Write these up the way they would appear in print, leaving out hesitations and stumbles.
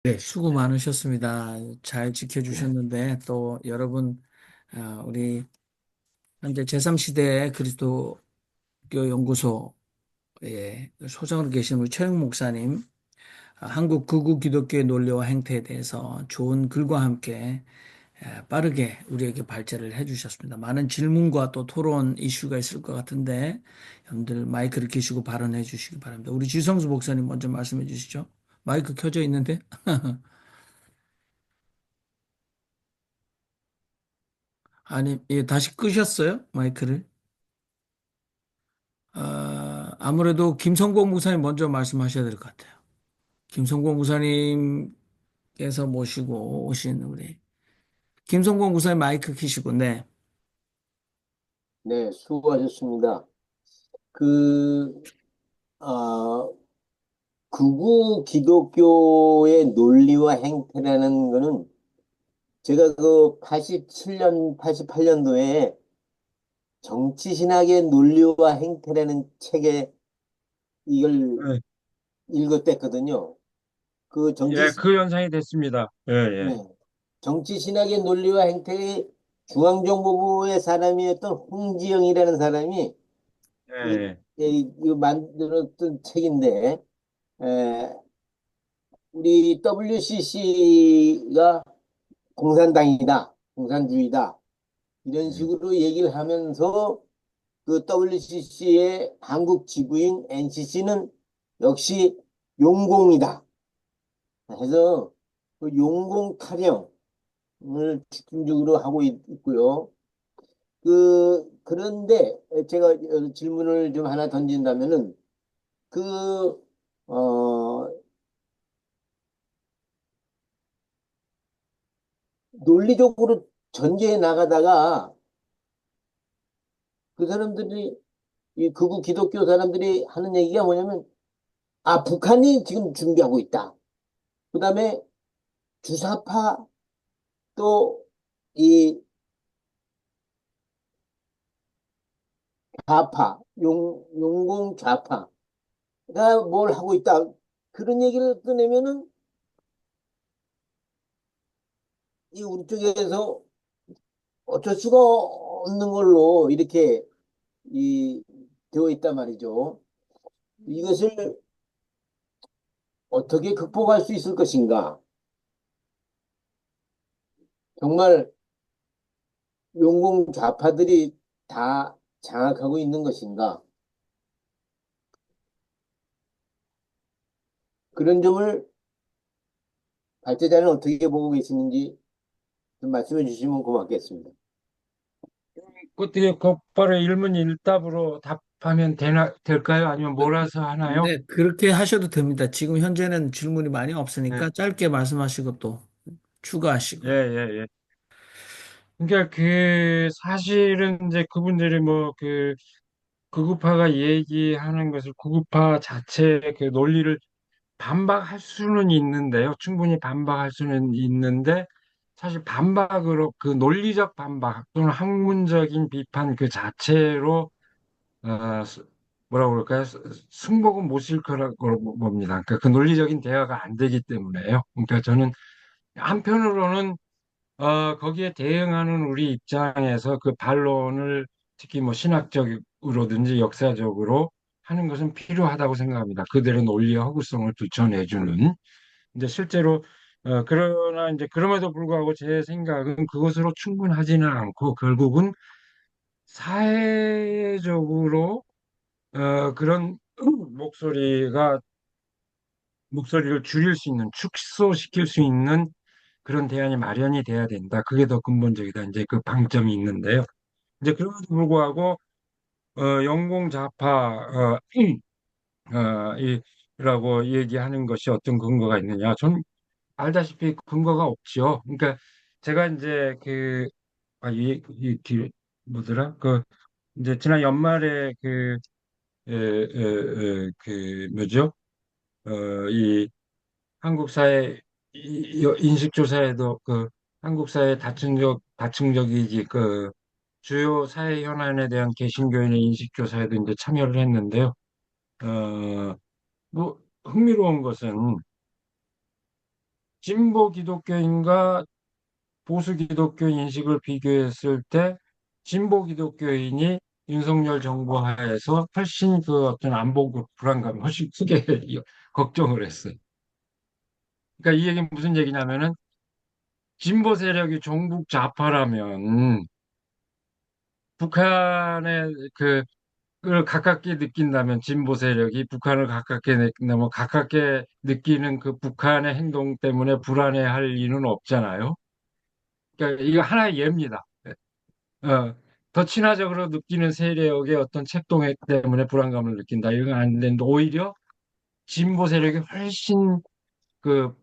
네, 수고 많으셨습니다. 잘 지켜주셨는데, 또 여러분, 우리 현재 제3시대 그리스도교 연구소에 소장으로 계신 우리 최영 목사님, 한국 극우 기독교의 논리와 행태에 대해서 좋은 글과 함께 빠르게 우리에게 발제를 해주셨습니다. 많은 질문과 또 토론 이슈가 있을 것 같은데, 여러분들 마이크를 켜시고 발언해 주시기 바랍니다. 우리 지성수 목사님 먼저 말씀해 주시죠. 마이크 켜져 있는데? 아니, 예, 다시 끄셨어요? 마이크를? 아무래도 김성공 목사님 먼저 말씀하셔야 될 것 같아요. 김성공 목사님께서 모시고 오신 우리 김성공 목사님 마이크 키시고, 네. 네, 수고하셨습니다. 그, 아, 극우 기독교의 논리와 행태라는 거는 제가 그 87년, 88년도에 정치신학의 논리와 행태라는 책에 이걸 예, 읽었댔거든요. 그 예, 그 연상이 됐습니다. 예, 예, 네, 정치신학의 논리와 행태의 중앙정보부의 사람이었던 홍지영이라는 사람이 이, 예, 이 만들었던 책인데, 우리 WCC가 공산당이다, 공산주의다, 이런 예, 식으로 얘기를 하면서 그 WCC의 한국 지부인 NCC는 역시 용공이다 해서 그 용공 타령을 집중적으로 하고 있고요. 그런데 제가 질문을 좀 하나 던진다면은 그, 어, 논리적으로 전개해 나가다가 그 사람들이 이 극우 기독교 사람들이 하는 얘기가 뭐냐면 아 북한이 지금 준비하고 있다. 그다음에 주사파 또 이 좌파 용공 좌파가 뭘 하고 있다. 그런 얘기를 꺼내면은 이 우리 쪽에서 어쩔 수가 없는 걸로 이렇게 이 되어 있단 말이죠. 이것을 어떻게 극복할 수 있을 것인가? 정말 용공 좌파들이 다 장악하고 있는 것인가? 그런 점을 발제자는 어떻게 보고 계시는지 좀 말씀해 주시면 고맙겠습니다. 어떻게 곧바로 일문일답으로 답하면 될까요? 아니면 몰아서 하나요? 네, 그렇게 하셔도 됩니다. 지금 현재는 질문이 많이 예, 없으니까 짧게 말씀하시고 또 예, 추가하시고. 예, 예. 그러니까 사실은 이제 그분들이 구구파가 얘기하는 것을 구구파 자체의 그 논리를 반박할 수는 있는데요. 충분히 반박할 수는 있는데, 사실 반박으로, 그 논리적 반박 또는 학문적인 비판 그 자체로, 뭐라고 그럴까요? 승복은 못 실 거라고 봅니다. 그러니까 그 논리적인 대화가 안 되기 때문에요. 그러니까 저는 한편으로는, 거기에 대응하는 우리 입장에서 그 반론을 특히 뭐 신학적으로든지 역사적으로 하는 것은 필요하다고 생각합니다. 그들의 논리와 허구성을 붙여내주는. 이제 실제로 그러나 이제 그럼에도 불구하고 제 생각은 그것으로 충분하지는 않고 결국은 사회적으로 그런 목소리를 줄일 수 있는 축소시킬 수 있는 그런 대안이 마련이 돼야 된다. 그게 더 근본적이다. 이제 그 방점이 있는데요. 이제 그럼에도 불구하고 영공 좌파 이라고 얘기하는 것이 어떤 근거가 있느냐? 전 알다시피 근거가 없죠. 그러니까 제가 이제 뭐더라? 이제 지난 연말에 뭐죠? 이 한국 사회 인식조사에도 한국 사회 다층적이지 주요 사회 현안에 대한 개신교인의 인식조사에도 이제 참여를 했는데요. 뭐 흥미로운 것은 진보 기독교인과 보수 기독교 인식을 비교했을 때 진보 기독교인이 윤석열 정부 하에서 훨씬 그 어떤 안보 불안감이 훨씬 크게 걱정을 했어요. 그러니까 이 얘기는 무슨 얘기냐면은 진보 세력이 종북 좌파라면 북한의 그걸 가깝게 느낀다면 진보 세력이 북한을 가깝게 느낀다면 가깝게 느끼는 그 북한의 행동 때문에 불안해할 리는 없잖아요. 그러니까 이거 하나의 예입니다. 어, 더 친화적으로 느끼는 세력의 어떤 책동 때문에 불안감을 느낀다. 이건 안 되는데 오히려 진보 세력이 훨씬 그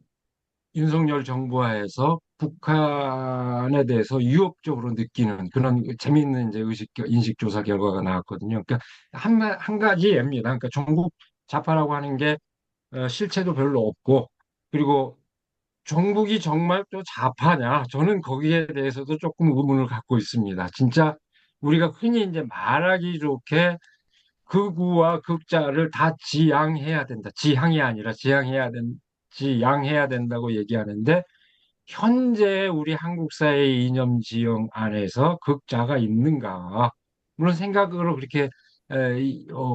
윤석열 정부하에서 북한에 대해서 위협적으로 느끼는 그런 재미있는 이제 인식 조사 결과가 나왔거든요. 그러니까 한 가지 예입니다. 그러니까 종북 좌파라고 하는 게 실체도 별로 없고 그리고 종북이 정말 또 좌파냐? 저는 거기에 대해서도 조금 의문을 갖고 있습니다. 진짜 우리가 흔히 이제 말하기 좋게 극우와 극자를 다 지양해야 된다. 지향이 아니라 지양해야 된다고 얘기하는데 현재 우리 한국 사회 이념 지형 안에서 극자가 있는가? 물론 생각으로 그렇게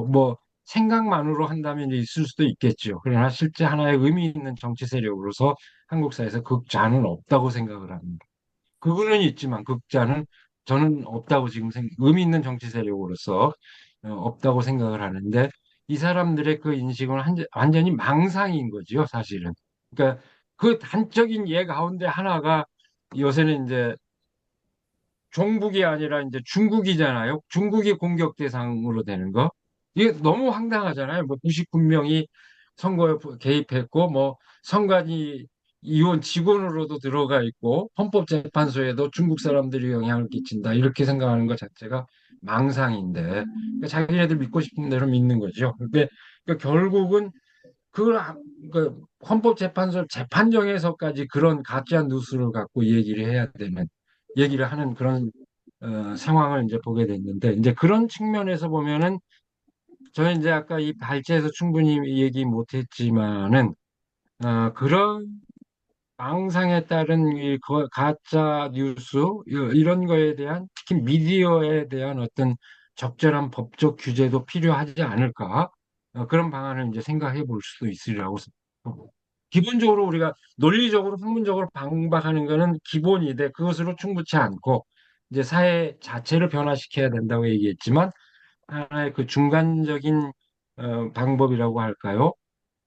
뭐 생각만으로 한다면 있을 수도 있겠죠. 그러나 실제 하나의 의미 있는 정치 세력으로서 한국 사회에서 극자는 없다고 생각을 합니다. 그거는 있지만 극자는 저는 없다고 지금 의미 있는 정치 세력으로서 없다고 생각을 하는데 이 사람들의 그 인식은 완전히 망상인 거지요, 사실은. 그러니까 그 단적인 예 가운데 하나가 요새는 이제 종북이 아니라 이제 중국이잖아요. 중국이 공격 대상으로 되는 거. 이게 너무 황당하잖아요. 뭐 99명이 선거에 개입했고, 뭐 선관위 이원 직원으로도 들어가 있고, 헌법재판소에도 중국 사람들이 영향을 끼친다. 이렇게 생각하는 것 자체가 망상인데, 그러니까 자기네들 믿고 싶은 대로 믿는 거죠. 그러니까 결국은 그걸 그 헌법재판소 재판정에서까지 그런 가짜 뉴스를 갖고 얘기를 하는 그런 상황을 이제 보게 됐는데 이제 그런 측면에서 보면은 저는 이제 아까 이 발제에서 충분히 얘기 못했지만은 그런 망상에 따른 가짜 뉴스 이런 거에 대한 특히 미디어에 대한 어떤 적절한 법적 규제도 필요하지 않을까 그런 방안을 이제 생각해 볼 수도 있으리라고 생각하고 기본적으로 우리가 논리적으로 학문적으로 반박하는 거는 기본인데 그것으로 충분치 않고 이제 사회 자체를 변화시켜야 된다고 얘기했지만 하나의 그 중간적인 방법이라고 할까요?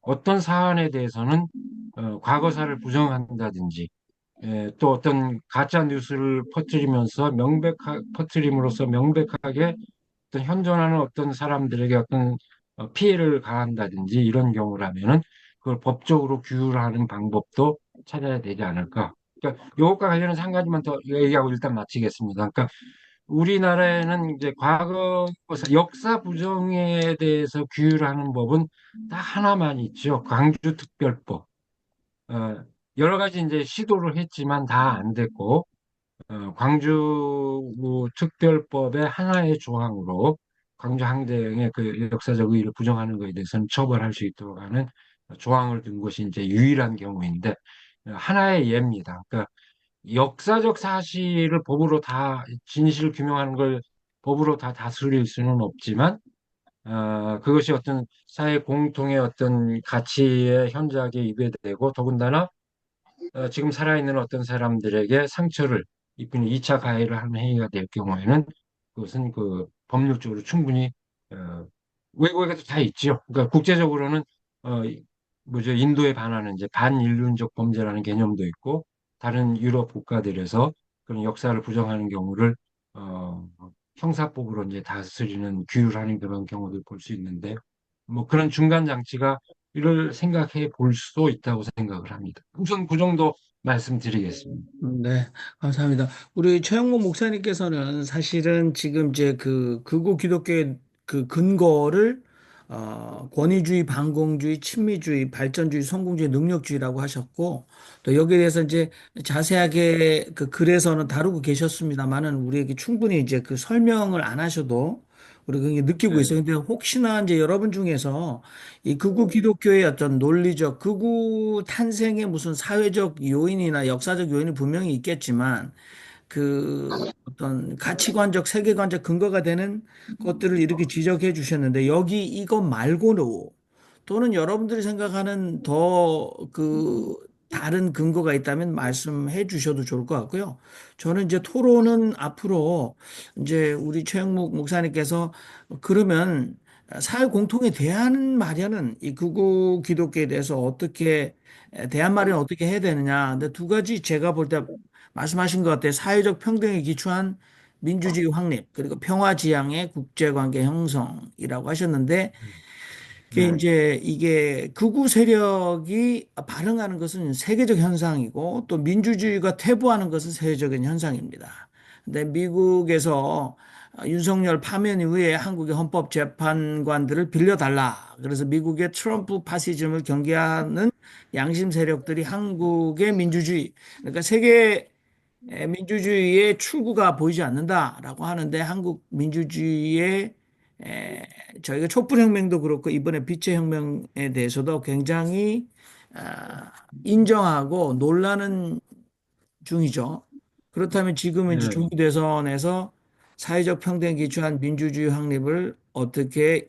어떤 사안에 대해서는 과거사를 부정한다든지 또 어떤 가짜 뉴스를 퍼뜨림으로써 명백하게 어떤 현존하는 어떤 사람들에게 어떤 피해를 가한다든지 이런 경우라면은 그걸 법적으로 규율하는 방법도 찾아야 되지 않을까. 그러니까 이것과 관련해서 한 가지만 더 얘기하고 일단 마치겠습니다. 그러니까 우리나라에는 이제 과거 역사 부정에 대해서 규율하는 법은 다 하나만 있죠. 광주특별법. 어, 여러 가지 이제 시도를 했지만 다 안 됐고, 광주 특별법의 하나의 조항으로 광주 항쟁의 그 역사적 의의를 부정하는 것에 대해서는 처벌할 수 있도록 하는 조항을 둔 것이 이제 유일한 경우인데, 하나의 예입니다. 그러니까 역사적 사실을 법으로 다, 진실을 규명하는 걸 법으로 다 다스릴 수는 없지만, 그것이 어떤 사회 공통의 어떤 가치의 현저하게 위배되고 더군다나 지금 살아있는 어떤 사람들에게 상처를 입히는 2차 가해를 하는 행위가 될 경우에는 그것은 그 법률적으로 충분히 어, 외국에도 다 있지요. 그러니까 국제적으로는 뭐죠 인도에 반하는 이제 반인륜적 범죄라는 개념도 있고 다른 유럽 국가들에서 그런 역사를 부정하는 경우를 어, 형사법으로 이제 다스리는 규율하는 그런 경우도 볼 수 있는데 뭐 그런 중간 장치가 이를 생각해 볼 수도 있다고 생각을 합니다. 우선 그 정도 말씀드리겠습니다. 네, 감사합니다. 우리 최영모 목사님께서는 사실은 지금 이제 그 극우 기독교의 그 근거를 권위주의, 반공주의, 친미주의, 발전주의, 성공주의, 능력주의라고 하셨고 또 여기에 대해서 이제 자세하게 그 글에서는 다루고 계셨습니다만은 우리에게 충분히 이제 그 설명을 안 하셔도 우리가 그게 느끼고 네, 있어요. 근데 혹시나 이제 여러분 중에서 이 극우 음, 기독교의 어떤 논리적, 극우 탄생의 무슨 사회적 요인이나 역사적 요인이 분명히 있겠지만 그 어떤 가치관적, 세계관적 근거가 되는 것들을 이렇게 지적해 주셨는데 여기 이것 말고도 또는 여러분들이 생각하는 더 그 다른 근거가 있다면 말씀해 주셔도 좋을 것 같고요. 저는 이제 토론은 앞으로 이제 우리 최영목 목사님께서 그러면 사회 공통의 대안 마련은 이 극우 기독교에 대해서 어떻게 대안 마련 어떻게 해야 되느냐. 근데 두 가지 제가 볼 때 말씀하신 것 같아요. 사회적 평등에 기초한 민주주의 확립, 그리고 평화 지향의 국제관계 형성이라고 하셨는데, 그게 네, 이제 이게 극우 세력이 발흥하는 것은 세계적 현상이고, 또 민주주의가 퇴보하는 것은 세계적인 현상입니다. 근데 미국에서 윤석열 파면 이후에 한국의 헌법재판관들을 빌려달라. 그래서 미국의 트럼프 파시즘을 경계하는 양심 세력들이 한국의 민주주의, 그러니까 세계 민주주의의 출구가 보이지 않는다라고 하는데 한국 민주주의의 에, 저희가 촛불혁명도 그렇고 이번에 빛의 혁명에 대해서도 굉장히 인정하고 놀라는 중이죠. 그렇다면 지금은 이제 네, 조기 대선에서 사회적 평등에 기초한 민주주의 확립을 어떻게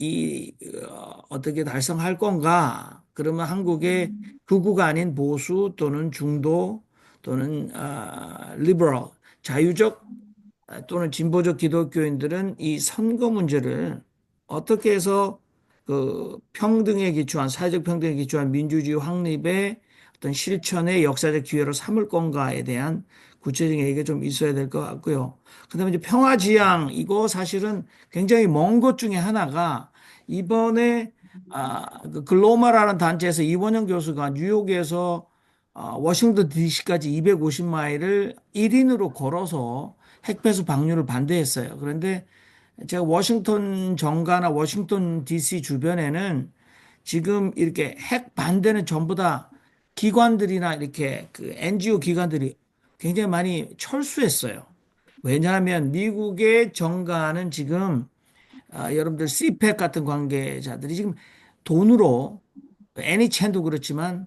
달성할 건가? 그러면 한국의 극우가 아닌 보수 또는 중도 또는 리버럴 자유적 또는 진보적 기독교인들은 이 선거 문제를 어떻게 해서 그 평등에 기초한 사회적 평등에 기초한 민주주의 확립의 어떤 실천의 역사적 기회로 삼을 건가에 대한 구체적인 얘기가 좀 있어야 될 것 같고요. 그다음에 이제 평화지향 이거 사실은 굉장히 먼 것 중에 하나가 이번에 그 글로마라는 단체에서 이원영 교수가 뉴욕에서 워싱턴 DC까지 250마일을 1인으로 걸어서 핵폐수 방류를 반대했어요. 그런데 제가 워싱턴 정가나 워싱턴 DC 주변에는 지금 이렇게 핵 반대는 전부 다 기관들이나 이렇게 그 NGO 기관들이 굉장히 많이 철수했어요. 왜냐하면 미국의 정가는 지금 여러분들 CPEC 같은 관계자들이 지금 돈으로 애니첸도 그렇지만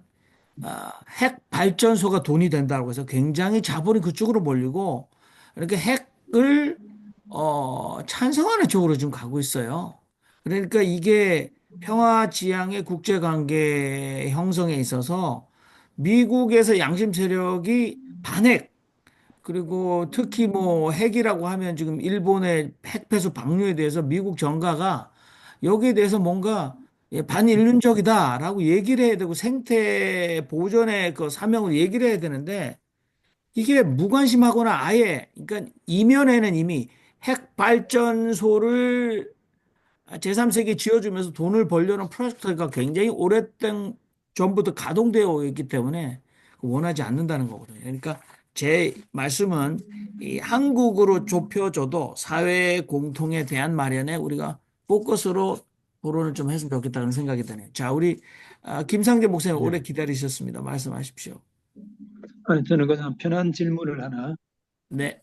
핵 발전소가 돈이 된다고 해서 굉장히 자본이 그쪽으로 몰리고 이렇게 핵을 찬성하는 쪽으로 지금 가고 있어요. 그러니까 이게 평화 지향의 국제 관계 형성에 있어서 미국에서 양심 세력이 반핵 그리고 특히 뭐 핵이라고 하면 지금 일본의 핵폐수 방류에 대해서 미국 정가가 여기에 대해서 뭔가 반인륜적이다라고 얘기를 해야 되고 생태 보존의 그 사명을 얘기를 해야 되는데 이게 무관심하거나 아예 그러니까 이면에는 이미 핵 발전소를 제3세계에 지어주면서 돈을 벌려는 프로젝트가 굉장히 오랫된 전부터 가동되어 있기 때문에 원하지 않는다는 거거든요. 그러니까 제 말씀은 이 한국으로 좁혀져도 사회 공통에 대한 마련에 우리가 포커스로 토론을 좀 했으면 좋겠다는 생각이 드네요. 자, 우리 김상재 목사님 오래 네. 기다리셨습니다. 말씀하십시오. 아니, 저는 그냥 편한 질문을 하나. 네.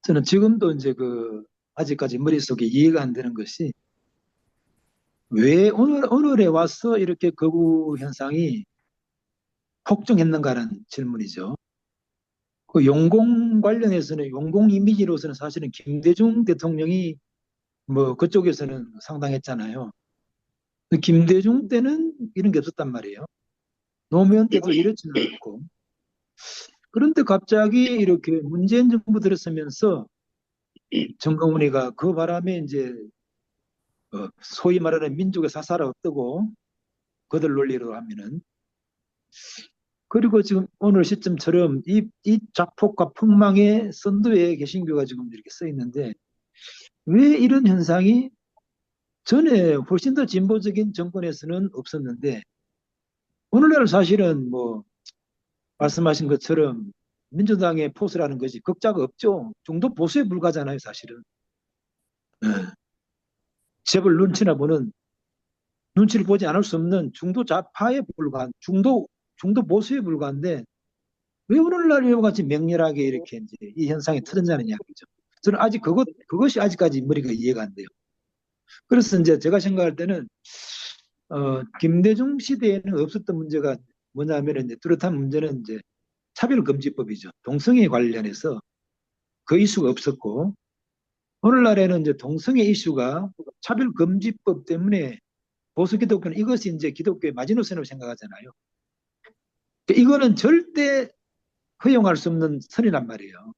저는 지금도 이제 아직까지 머릿속에 이해가 안 되는 것이 왜 오늘에 와서 이렇게 거부 현상이 폭증했는가라는 질문이죠. 그 용공 관련해서는 용공 이미지로서는 사실은 김대중 대통령이 뭐 그쪽에서는 상당했잖아요. 김대중 때는 이런 게 없었단 말이에요. 노무현 때도 이렇지는 않고. 그런데 갑자기 이렇게 문재인 정부 들어서면서 정강훈이가 그 바람에 이제 소위 말하는 민족의 사사를 얻고 그들 논리로 하면은 그리고 지금 오늘 시점처럼 이 자폭과 폭망의 선두에 개신교가 지금 이렇게 써 있는데 왜 이런 현상이 전에 훨씬 더 진보적인 정권에서는 없었는데 오늘날 사실은 뭐 말씀하신 것처럼 민주당의 포스라는 것이 극자가 없죠. 중도 보수에 불과하잖아요, 사실은. 재벌 눈치나 보는 눈치를 보지 않을 수 없는 중도 좌파에 불과한 중도 보수에 불과한데 왜 오늘날 이와 같이 맹렬하게 이렇게 이제 이 현상이 터졌냐는 이야기죠. 저는 아직 그것이 아직까지 머리가 이해가 안 돼요. 그래서 이제 제가 생각할 때는 김대중 시대에는 없었던 문제가 뭐냐면 이제 뚜렷한 문제는 이제 차별금지법이죠. 동성애 관련해서 그 이슈가 없었고 오늘날에는 이제 동성애 이슈가 차별금지법 때문에 보수 기독교는 이것이 이제 기독교의 마지노선으로 생각하잖아요. 이거는 절대 허용할 수 없는 선이란 말이에요.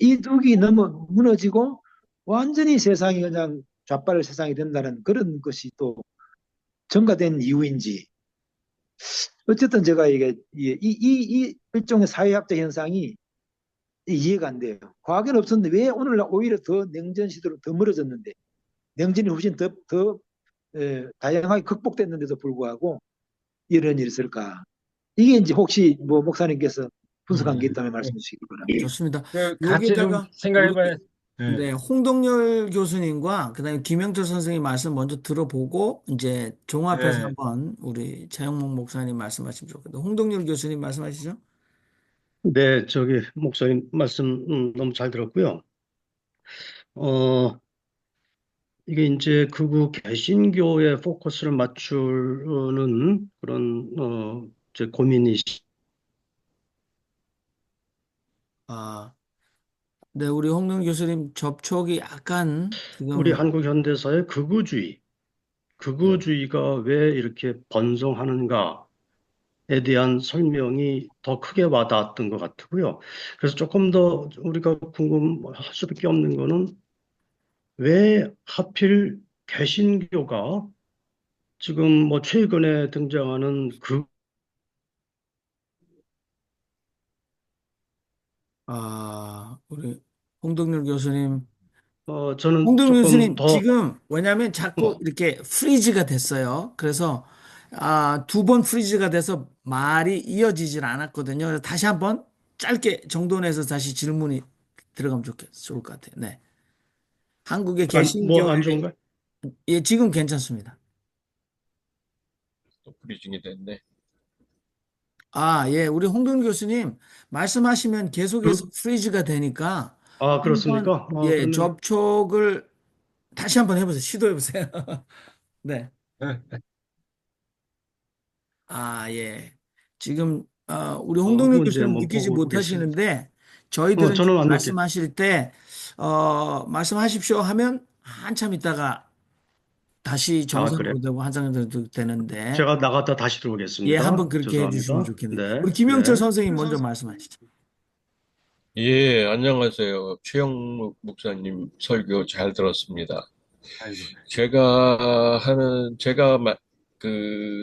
이 둑이 너무 무너지고 완전히 세상이 그냥 좌빨 세상이 된다는 그런 것이 또 전가된 이유인지 어쨌든 제가 이게 이 일종의 사회학적 현상이 이해가 안 돼요. 과거에는 없었는데 왜 오늘날 오히려 더 냉전 시대로 더 멀어졌는데 냉전이 훨씬 더 다양하게 극복됐는데도 불구하고 이런 일이 있을까? 이게 이제 혹시 뭐 목사님께서 분석한 게 음, 있다면 말씀해 주시기 바랍니다. 좋습니다. 같이 좀 여기다가 우리 생각해봐야. 예, 네, 홍동열 교수님과 그다음에 김영철 선생님 말씀 먼저 들어보고 이제 종합해서 예. 한번 우리 차영목 목사님 말씀하시면 좋겠다. 홍동열 교수님 말씀하시죠. 네, 목사님 말씀 너무 잘 들었고요. 어, 이게 이제 극우 개신교에 포커스를 맞추는 그런 이제 고민이 아, 네, 우리 홍동열 교수님 접촉이 약간 우리 지금 한국 현대사의 네. 극우주의가 왜 이렇게 번성하는가에 대한 설명이 더 크게 와닿았던 것 같고요. 그래서 조금 더 우리가 궁금할 수밖에 없는 거는 왜 하필 개신교가 지금 뭐 최근에 등장하는 우리 홍동열 교수님 저는 홍동 조금 교수님, 더, 지금, 왜냐면 자꾸 어, 이렇게 프리즈가 됐어요. 그래서, 두 번 프리즈가 돼서 말이 이어지질 않았거든요. 그래서 다시 한번 짧게 정돈해서 다시 질문이 들어가면 좋을 것 같아요. 네. 한국의 뭐 개신교에, 안 좋은가? 예, 지금 괜찮습니다. 또 브리징이 됐네. 예, 우리 홍동 교수님, 말씀하시면 계속해서 그, 프리즈가 되니까, 한번, 그렇습니까? 예, 그러면, 접촉을 다시 한번 해보세요. 시도해보세요. 네. 예. 예. 지금, 우리 홍동률 문제 교수님 한번 느끼지 보겠습니다. 못하시는데, 저희들은 지금 저는 안 느껴. 말씀하실 때, 말씀하십시오 하면 한참 있다가 다시 그래. 정상으로 되고 한상으로 되는데, 제가 나갔다 다시 예, 들어오겠습니다. 한번 그렇게 해주시면 죄송합니다. 좋겠네요. 네, 우리 김영철 네. 선생님 먼저 말씀하시죠. 예, 안녕하세요. 최영목 목사님 설교 잘 들었습니다. 아이고. 제가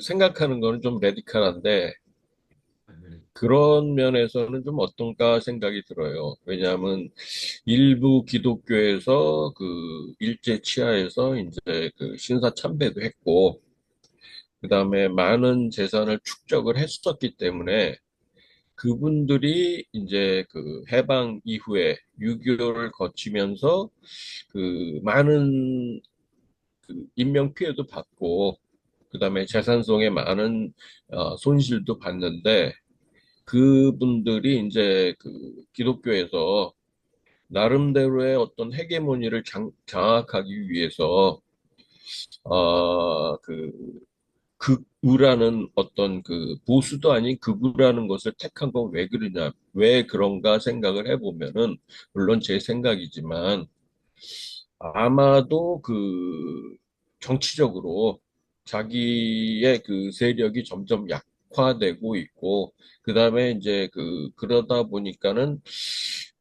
생각하는 거는 좀 레디컬한데, 그런 면에서는 좀 어떤가 생각이 들어요. 왜냐하면 일부 기독교에서 그 일제 치하에서 이제 그 신사 참배도 했고, 그 다음에 많은 재산을 축적을 했었기 때문에 그분들이 이제 그 해방 이후에 6.25를 거치면서 그 많은 그 인명 피해도 받고 그다음에 재산성에 많은 손실도 봤는데 그분들이 이제 그 기독교에서 나름대로의 어떤 헤게모니를 장악하기 위해서 그 극우라는 어떤 그 보수도 아닌 극우라는 것을 택한 건 왜 그러냐, 왜 그런가 생각을 해보면은, 물론 제 생각이지만, 아마도 그 정치적으로 자기의 그 세력이 점점 약화되고 있고, 그 다음에 이제 그러다 보니까는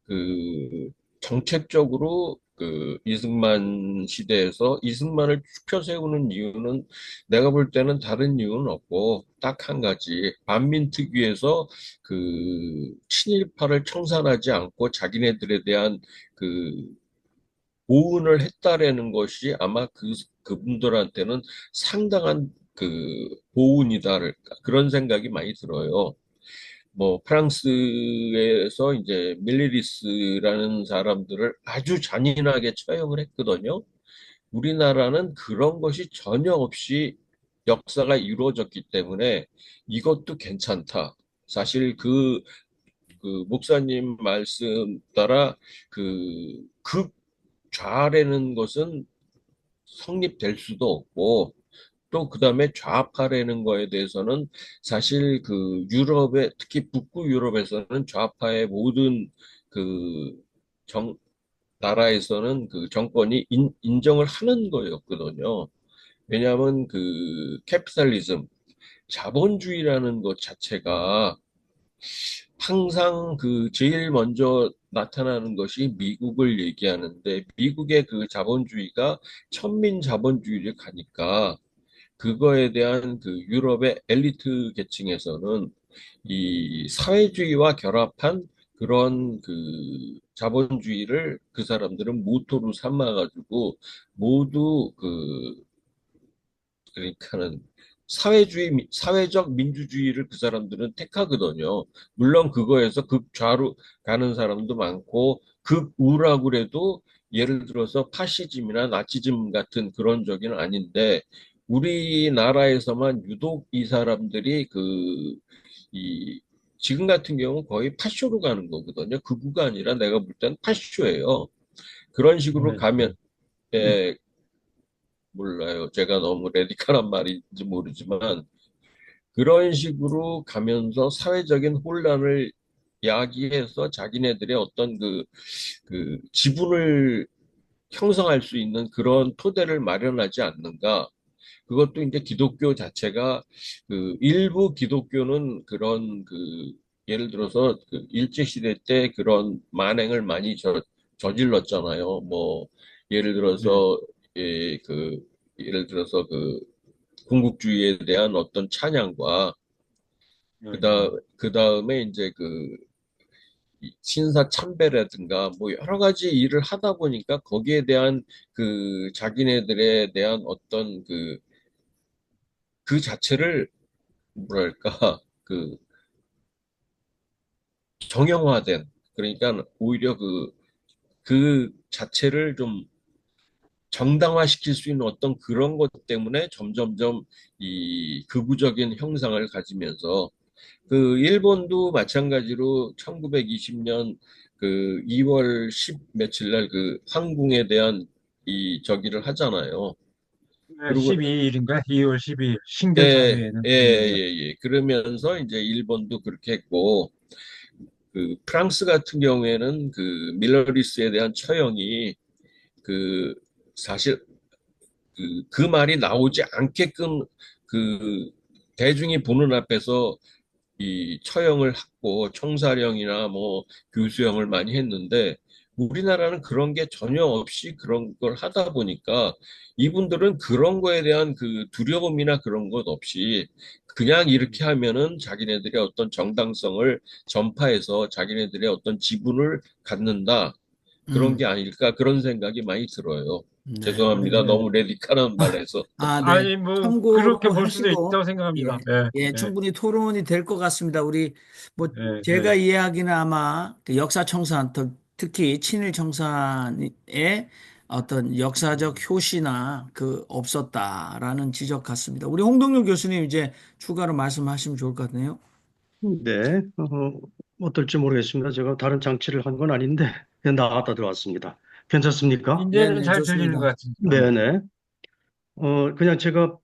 그 정책적으로 그 이승만 시대에서 이승만을 펴 세우는 이유는 내가 볼 때는 다른 이유는 없고 딱 한 가지 반민특위에서 그 친일파를 청산하지 않고 자기네들에 대한 그 보훈을 했다라는 것이 아마 그분들한테는 상당한 그 보훈이다 그런 생각이 많이 들어요. 뭐 프랑스에서 이제 밀리리스라는 사람들을 아주 잔인하게 처형을 했거든요. 우리나라는 그런 것이 전혀 없이 역사가 이루어졌기 때문에 이것도 괜찮다. 사실 그 목사님 말씀 따라 그 극좌라는 것은 성립될 수도 없고, 또 그다음에 좌파라는 거에 대해서는 사실 그 유럽의, 특히 북부 유럽에서는 좌파의 모든 그 정, 나라에서는 그 정권이 인정을 하는 거였거든요. 왜냐하면 그 캐피탈리즘, 자본주의라는 것 자체가 항상 그 제일 먼저 나타나는 것이 미국을 얘기하는데, 미국의 그 자본주의가 천민 자본주의를 가니까 그거에 대한 그 유럽의 엘리트 계층에서는 이 사회주의와 결합한 그런 그 자본주의를 그 사람들은 모토로 삼아가지고 모두 그, 그러니까는 사회적 민주주의를 그 사람들은 택하거든요. 물론 그거에서 극좌로 가는 사람도 많고, 극우라고 그래도 예를 들어서 파시즘이나 나치즘 같은 그런 적은 아닌데, 우리나라에서만 유독 이 사람들이 이, 지금 같은 경우는 거의 파쇼로 가는 거거든요. 극우가 아니라 내가 볼 때는 파쇼예요. 그런 식으로 네, 가면, 예, 몰라요. 제가 너무 레디컬한 말인지 모르지만, 그런 식으로 가면서 사회적인 혼란을 야기해서 자기네들의 어떤 그 지분을 형성할 수 있는 그런 토대를 마련하지 않는가. 그것도 이제 기독교 자체가 그 일부 기독교는 그런 그 예를 들어서 그 일제시대 때 그런 만행을 많이 저질렀잖아요. 뭐 예를 네, 들어서 예를 들어서 그 군국주의에 대한 어떤 찬양과 네, 네. 그 다음에 이제 그 신사 참배라든가 뭐 여러 가지 일을 하다 보니까 거기에 대한 그 자기네들에 대한 어떤 그 자체를 뭐랄까 그 정형화된, 그러니까 오히려 그 자체를 좀 정당화시킬 수 있는 어떤 그런 것 때문에 점점점 이 극우적인 형상을 가지면서 그 일본도 마찬가지로 1920년 그 2월 10 며칠 날 그 황궁에 대한 이 저기를 하잖아요. 네, 그리고 12일인가? 2월 12일 신견 예, 사회에는 예, 네, 예, 예. 그러면서 이제 일본도 그렇게 했고, 그 프랑스 같은 경우에는 그 밀러리스에 대한 처형이 그 사실 그 말이 나오지 않게끔 그 대중이 보는 앞에서 이 처형을 하고 총사령이나 뭐 교수형을 많이 했는데, 우리나라는 그런 게 전혀 없이 그런 걸 하다 보니까 이분들은 그런 거에 대한 그 두려움이나 그런 것 없이 그냥 이렇게 하면은 자기네들의 어떤 정당성을 전파해서 자기네들의 어떤 지분을 갖는다, 그런 게 음, 아닐까, 그런 생각이 많이 들어요. 네. 죄송합니다. 네. 너무 레디컬한 말해서. 네. 아니 뭐 참고로 그렇게 볼 수도 있다고 하시고, 생각합니다. 예, 네, 예, 네, 충분히 토론이 될 것 같습니다. 우리, 뭐, 네, 제가 네. 이해하기는 아마 그 역사청산, 특히 친일청산의 어떤 역사적 효시나 그 없었다라는 지적 같습니다. 우리 홍동률 교수님 이제 추가로 말씀하시면 좋을 것 같네요. 네, 어떨지 모르겠습니다. 제가 다른 장치를 한 건 아닌데 그냥 나갔다 들어왔습니다. 괜찮습니까? 이제는 네네, 잘 들리는 것 좋습니다. 같습니다. 네네. 그냥 제가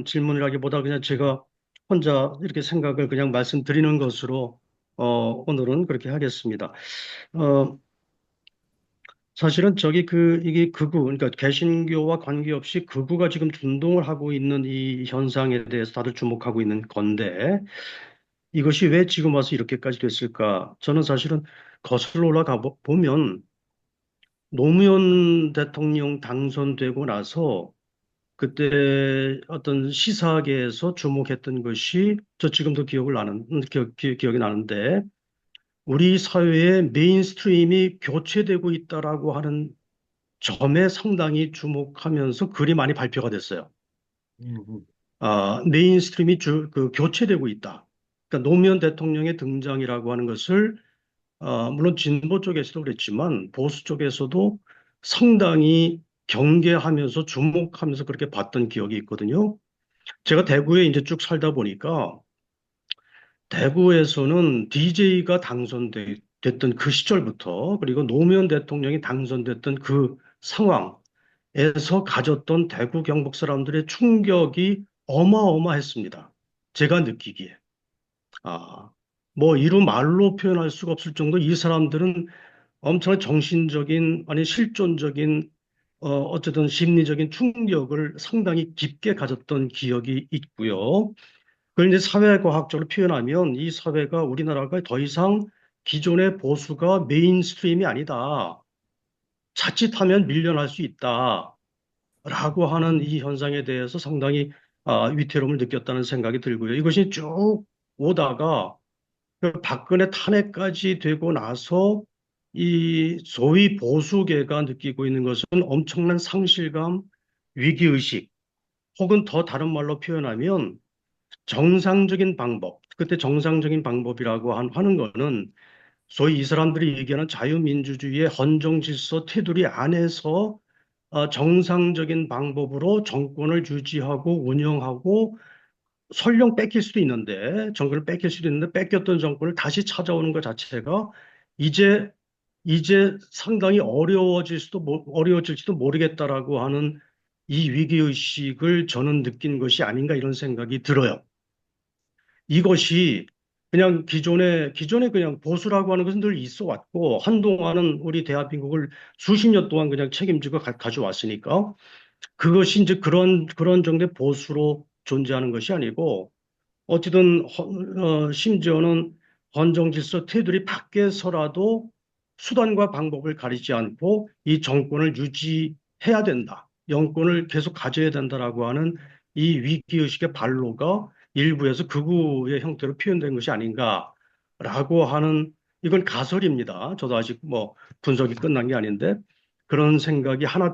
질문이라기보다 그냥 제가 혼자 이렇게 생각을 그냥 말씀드리는 것으로, 오늘은 그렇게 하겠습니다. 어, 사실은 이게 극우, 그러니까 개신교와 관계없이 극우가 지금 준동을 하고 있는 이 현상에 대해서 다들 주목하고 있는 건데, 이것이 왜 지금 와서 이렇게까지 됐을까? 저는 사실은 거슬러 올라가 보면 노무현 대통령 당선되고 나서 그때 어떤 시사계에서 주목했던 것이 저 지금도 기억이 나는데 우리 사회의 메인스트림이 교체되고 있다라고 하는 점에 상당히 주목하면서 글이 많이 발표가 됐어요. 음. 메인스트림이 교체되고 있다. 그러니까 노무현 대통령의 등장이라고 하는 것을 물론 진보 쪽에서도 그랬지만 보수 쪽에서도 상당히 경계하면서 주목하면서 그렇게 봤던 기억이 있거든요. 제가 대구에 이제 쭉 살다 보니까 대구에서는 DJ가 됐던 그 시절부터 그리고 노무현 대통령이 당선됐던 그 상황, 가졌던 대구 경북 사람들의 충격이 어마어마했습니다. 제가 느끼기에. 아, 뭐 이루 말로 표현할 수가 없을 정도 이 사람들은 엄청난 정신적인, 아니 실존적인, 어쨌든 심리적인 충격을 상당히 깊게 가졌던 기억이 있고요. 그걸 이제 사회과학적으로 표현하면 이 사회가 우리나라가 더 이상 기존의 보수가 메인스트림이 아니다. 자칫하면 밀려날 수 있다. 라고 하는 이 현상에 대해서 상당히 위태로움을 느꼈다는 생각이 들고요. 이것이 쭉 오다가 그 박근혜 탄핵까지 되고 나서 이 소위 보수계가 느끼고 있는 것은 엄청난 상실감, 위기의식, 혹은 더 다른 말로 표현하면 정상적인 방법, 그때 정상적인 방법이라고 하는 거는 소위 이 사람들이 얘기하는 자유민주주의의 헌정질서 테두리 안에서 정상적인 방법으로 정권을 유지하고 운영하고 설령 뺏길 수도 있는데, 정권을 뺏길 수도 있는데, 뺏겼던 정권을 다시 찾아오는 것 자체가 이제, 이제 상당히 어려워질지도 모르겠다라고 하는 이 위기의식을 저는 느낀 것이 아닌가 이런 생각이 들어요. 이것이 그냥 기존에 그냥 보수라고 하는 것은 늘 있어 왔고, 한동안은 우리 대한민국을 수십 년 동안 그냥 책임지고 가져왔으니까, 그것이 이제 그런 정도의 보수로 존재하는 것이 아니고, 어찌든 심지어는 헌정질서 테두리 밖에서라도 수단과 방법을 가리지 않고 이 정권을 유지해야 된다. 영권을 계속 가져야 된다라고 하는 이 위기의식의 발로가 일부에서 극우의 형태로 표현된 것이 아닌가라고 하는, 이건 가설입니다. 저도 아직 뭐 분석이 끝난 게 아닌데 그런 생각이 하나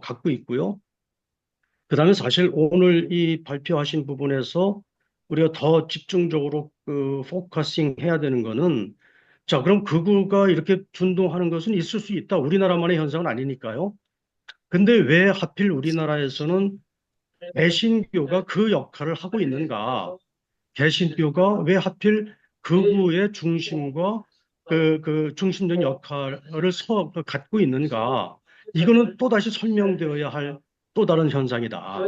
갖고 있고요. 그다음에 사실 오늘 이 발표하신 부분에서 우리가 더 집중적으로 포커싱 해야 되는 거는, 자, 그럼 극우가 이렇게 준동하는 것은 있을 수 있다. 우리나라만의 현상은 아니니까요. 근데 왜 하필 우리나라에서는 개신교가 그 역할을 하고 있는가? 개신교가 왜 하필 극우의 중심과 그 중심적 역할을 갖고 있는가? 이거는 또다시 설명되어야 할 또 다른 현상이다.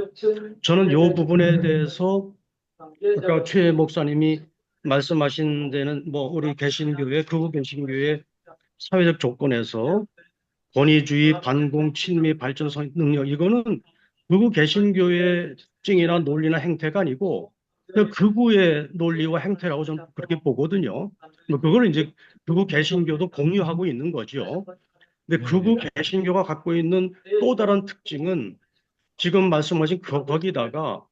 저는 이 부분에 대해서 아까 최 목사님이 말씀하신 데는 뭐 우리 개신교회, 극우 개신교회 사회적 조건에서 권위주의, 반공, 친미, 발전 능력, 이거는 극우 개신교의 특징이나 논리나 행태가 아니고 그 극우의 논리와 행태라고 저는 그렇게 보거든요. 뭐 그걸 이제 극우 개신교도 공유하고 있는 거죠. 근데 극우 개신교가 갖고 있는 또 다른 특징은 지금 말씀하신 거기다가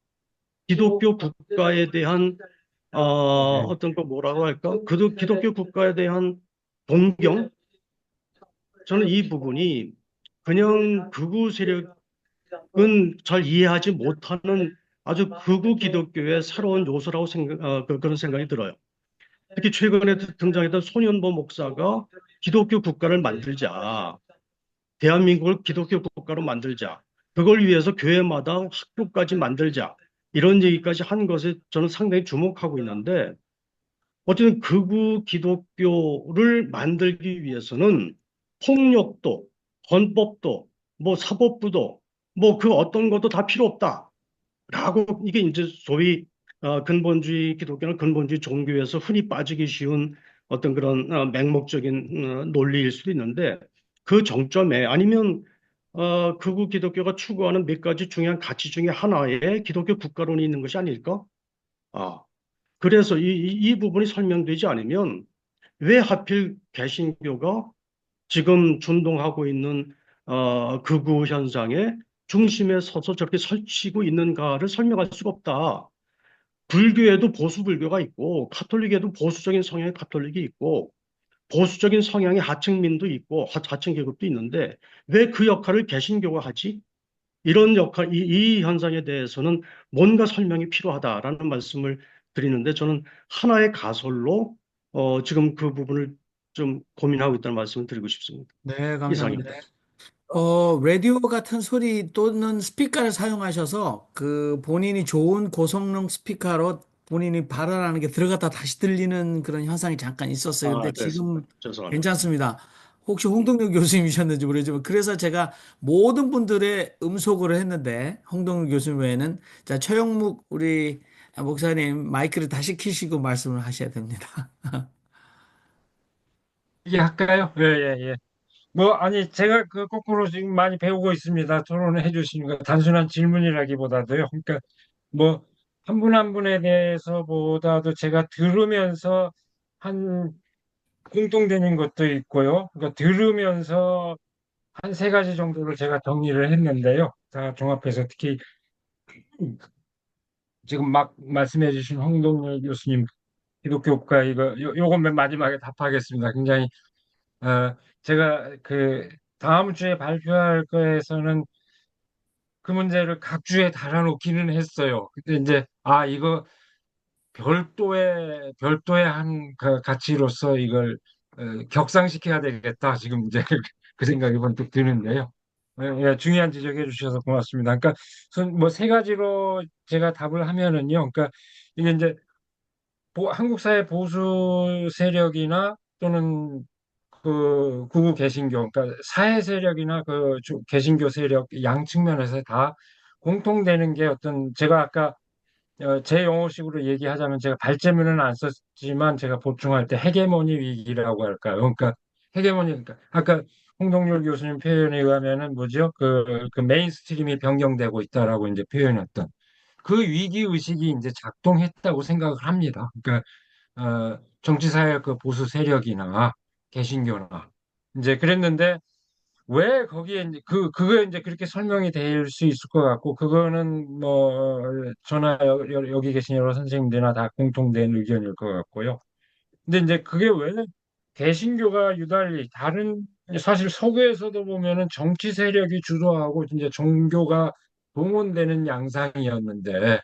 기독교 국가에 대한 어떤 거 뭐라고 할까? 그 기독교 국가에 대한 동경? 저는 이 부분이 그냥 극우 세력은 잘 이해하지 못하는 아주 극우 기독교의 새로운 요소라고 그런 생각이 들어요. 특히 최근에 등장했던 손현보 목사가 기독교 국가를 만들자, 대한민국을 기독교 국가로 만들자, 그걸 위해서 교회마다 학교까지 만들자, 이런 얘기까지 한 것에 저는 상당히 주목하고 있는데, 어쨌든 극우 기독교를 만들기 위해서는 폭력도, 헌법도, 뭐 사법부도, 뭐 그 어떤 것도 다 필요 없다. 라고 이게 이제 소위 근본주의 기독교는 근본주의 종교에서 흔히 빠지기 쉬운 어떤 그런 맹목적인 논리일 수도 있는데 그 정점에 아니면 극우 기독교가 추구하는 몇 가지 중요한 가치 중에 하나에 기독교 국가론이 있는 것이 아닐까? 아, 그래서 이 부분이 설명되지 않으면 왜 하필 개신교가 지금 준동하고 있는 극우 현상의 중심에 서서 저렇게 설치고 있는가를 설명할 수가 없다. 불교에도 보수 불교가 있고 카톨릭에도 보수적인 성향의 카톨릭이 있고 보수적인 성향의 하층민도 있고 하층 계급도 있는데 왜 그 역할을 개신교가 하지? 이런 이 현상에 대해서는 뭔가 설명이 필요하다라는 말씀을 드리는데 저는 하나의 가설로 지금 그 부분을 좀 고민하고 있다는 말씀을 드리고 싶습니다. 네, 감사합니다. 이상입니다. 라디오 같은 소리 또는 스피커를 사용하셔서 그 본인이 좋은 고성능 스피커로 본인이 발언하는 게 들어갔다 다시 들리는 그런 현상이 잠깐 있었어요. 근데 됐습니다. 지금 죄송합니다. 괜찮습니다. 혹시 홍동영 교수님이셨는지 모르지만 그래서 제가 모든 분들의 음소거를 했는데 홍동영 교수님 외에는 자 최영묵 우리 목사님 마이크를 다시 켜시고 말씀을 하셔야 됩니다. 이게 할까요? 예, 예, 예. 뭐, 아니, 제가 그 거꾸로 지금 많이 배우고 있습니다. 토론을 해주시는 거. 단순한 질문이라기보다도요. 그러니까 뭐, 한 분 한 분에 대해서보다도 제가 들으면서 한 공통되는 것도 있고요. 그러니까 들으면서 한 세 가지 정도를 제가 정리를 했는데요. 다 종합해서 특히 지금 막 말씀해 주신 홍동열 교수님 기독교과 이거 요건 맨 마지막에 답하겠습니다. 굉장히 제가 그 다음 주에 발표할 거에서는 그 문제를 각 주에 달아놓기는 했어요. 근데 이제 이거 별도의 한 그 가치로서 이걸 격상시켜야 되겠다. 지금 이제 그 생각이 번뜩 드는데요. 예, 중요한 지적해 주셔서 고맙습니다. 그러니까 뭐 세 가지로 제가 답을 하면은요. 그러니까 이게 이제 한국 사회 보수 세력이나 또는 그 구구 개신교, 그러니까 사회 세력이나 그 개신교 세력 양 측면에서 다 공통되는 게 어떤 제가 아까 제 용어식으로 얘기하자면 제가 발제문은 안 썼지만 제가 보충할 때 헤게모니 위기라고 할까요? 그러니까 헤게모니, 그러니까 아까 홍동률 교수님 표현에 의하면은 뭐죠? 그 메인스트림이 변경되고 있다라고 이제 표현했던 그 위기 의식이 이제 작동했다고 생각을 합니다. 그러니까 정치사회 그 보수 세력이나 개신교나 이제 그랬는데 왜 거기에 이제 그거 이제 그렇게 설명이 될 수 있을 것 같고 그거는 뭐 저나 여기 계신 여러 선생님들이나 다 공통된 의견일 것 같고요. 근데 이제 그게 왜 개신교가 유달리 다른 사실 서구에서도 보면은 정치 세력이 주도하고 이제 종교가 동원되는 양상이었는데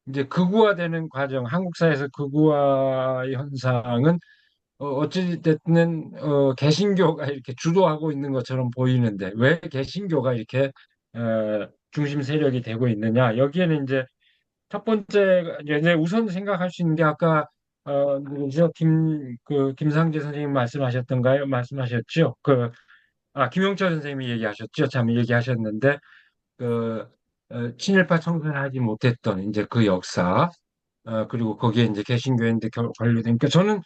이제 극우화되는 과정, 한국 사회에서 극우화 현상은 어찌됐든 개신교가 이렇게 주도하고 있는 것처럼 보이는데 왜 개신교가 이렇게 중심 세력이 되고 있느냐? 여기에는 이제 첫 번째 이제 우선 생각할 수 있는 게 아까 누구죠? 김상재 선생님 말씀하셨던가요? 말씀하셨죠? 김용철 선생님이 얘기하셨죠? 참 얘기하셨는데 그 친일파 청산하지 못했던 이제 그 역사 그리고 거기에 이제 개신교인들 관련된, 그러니까 저는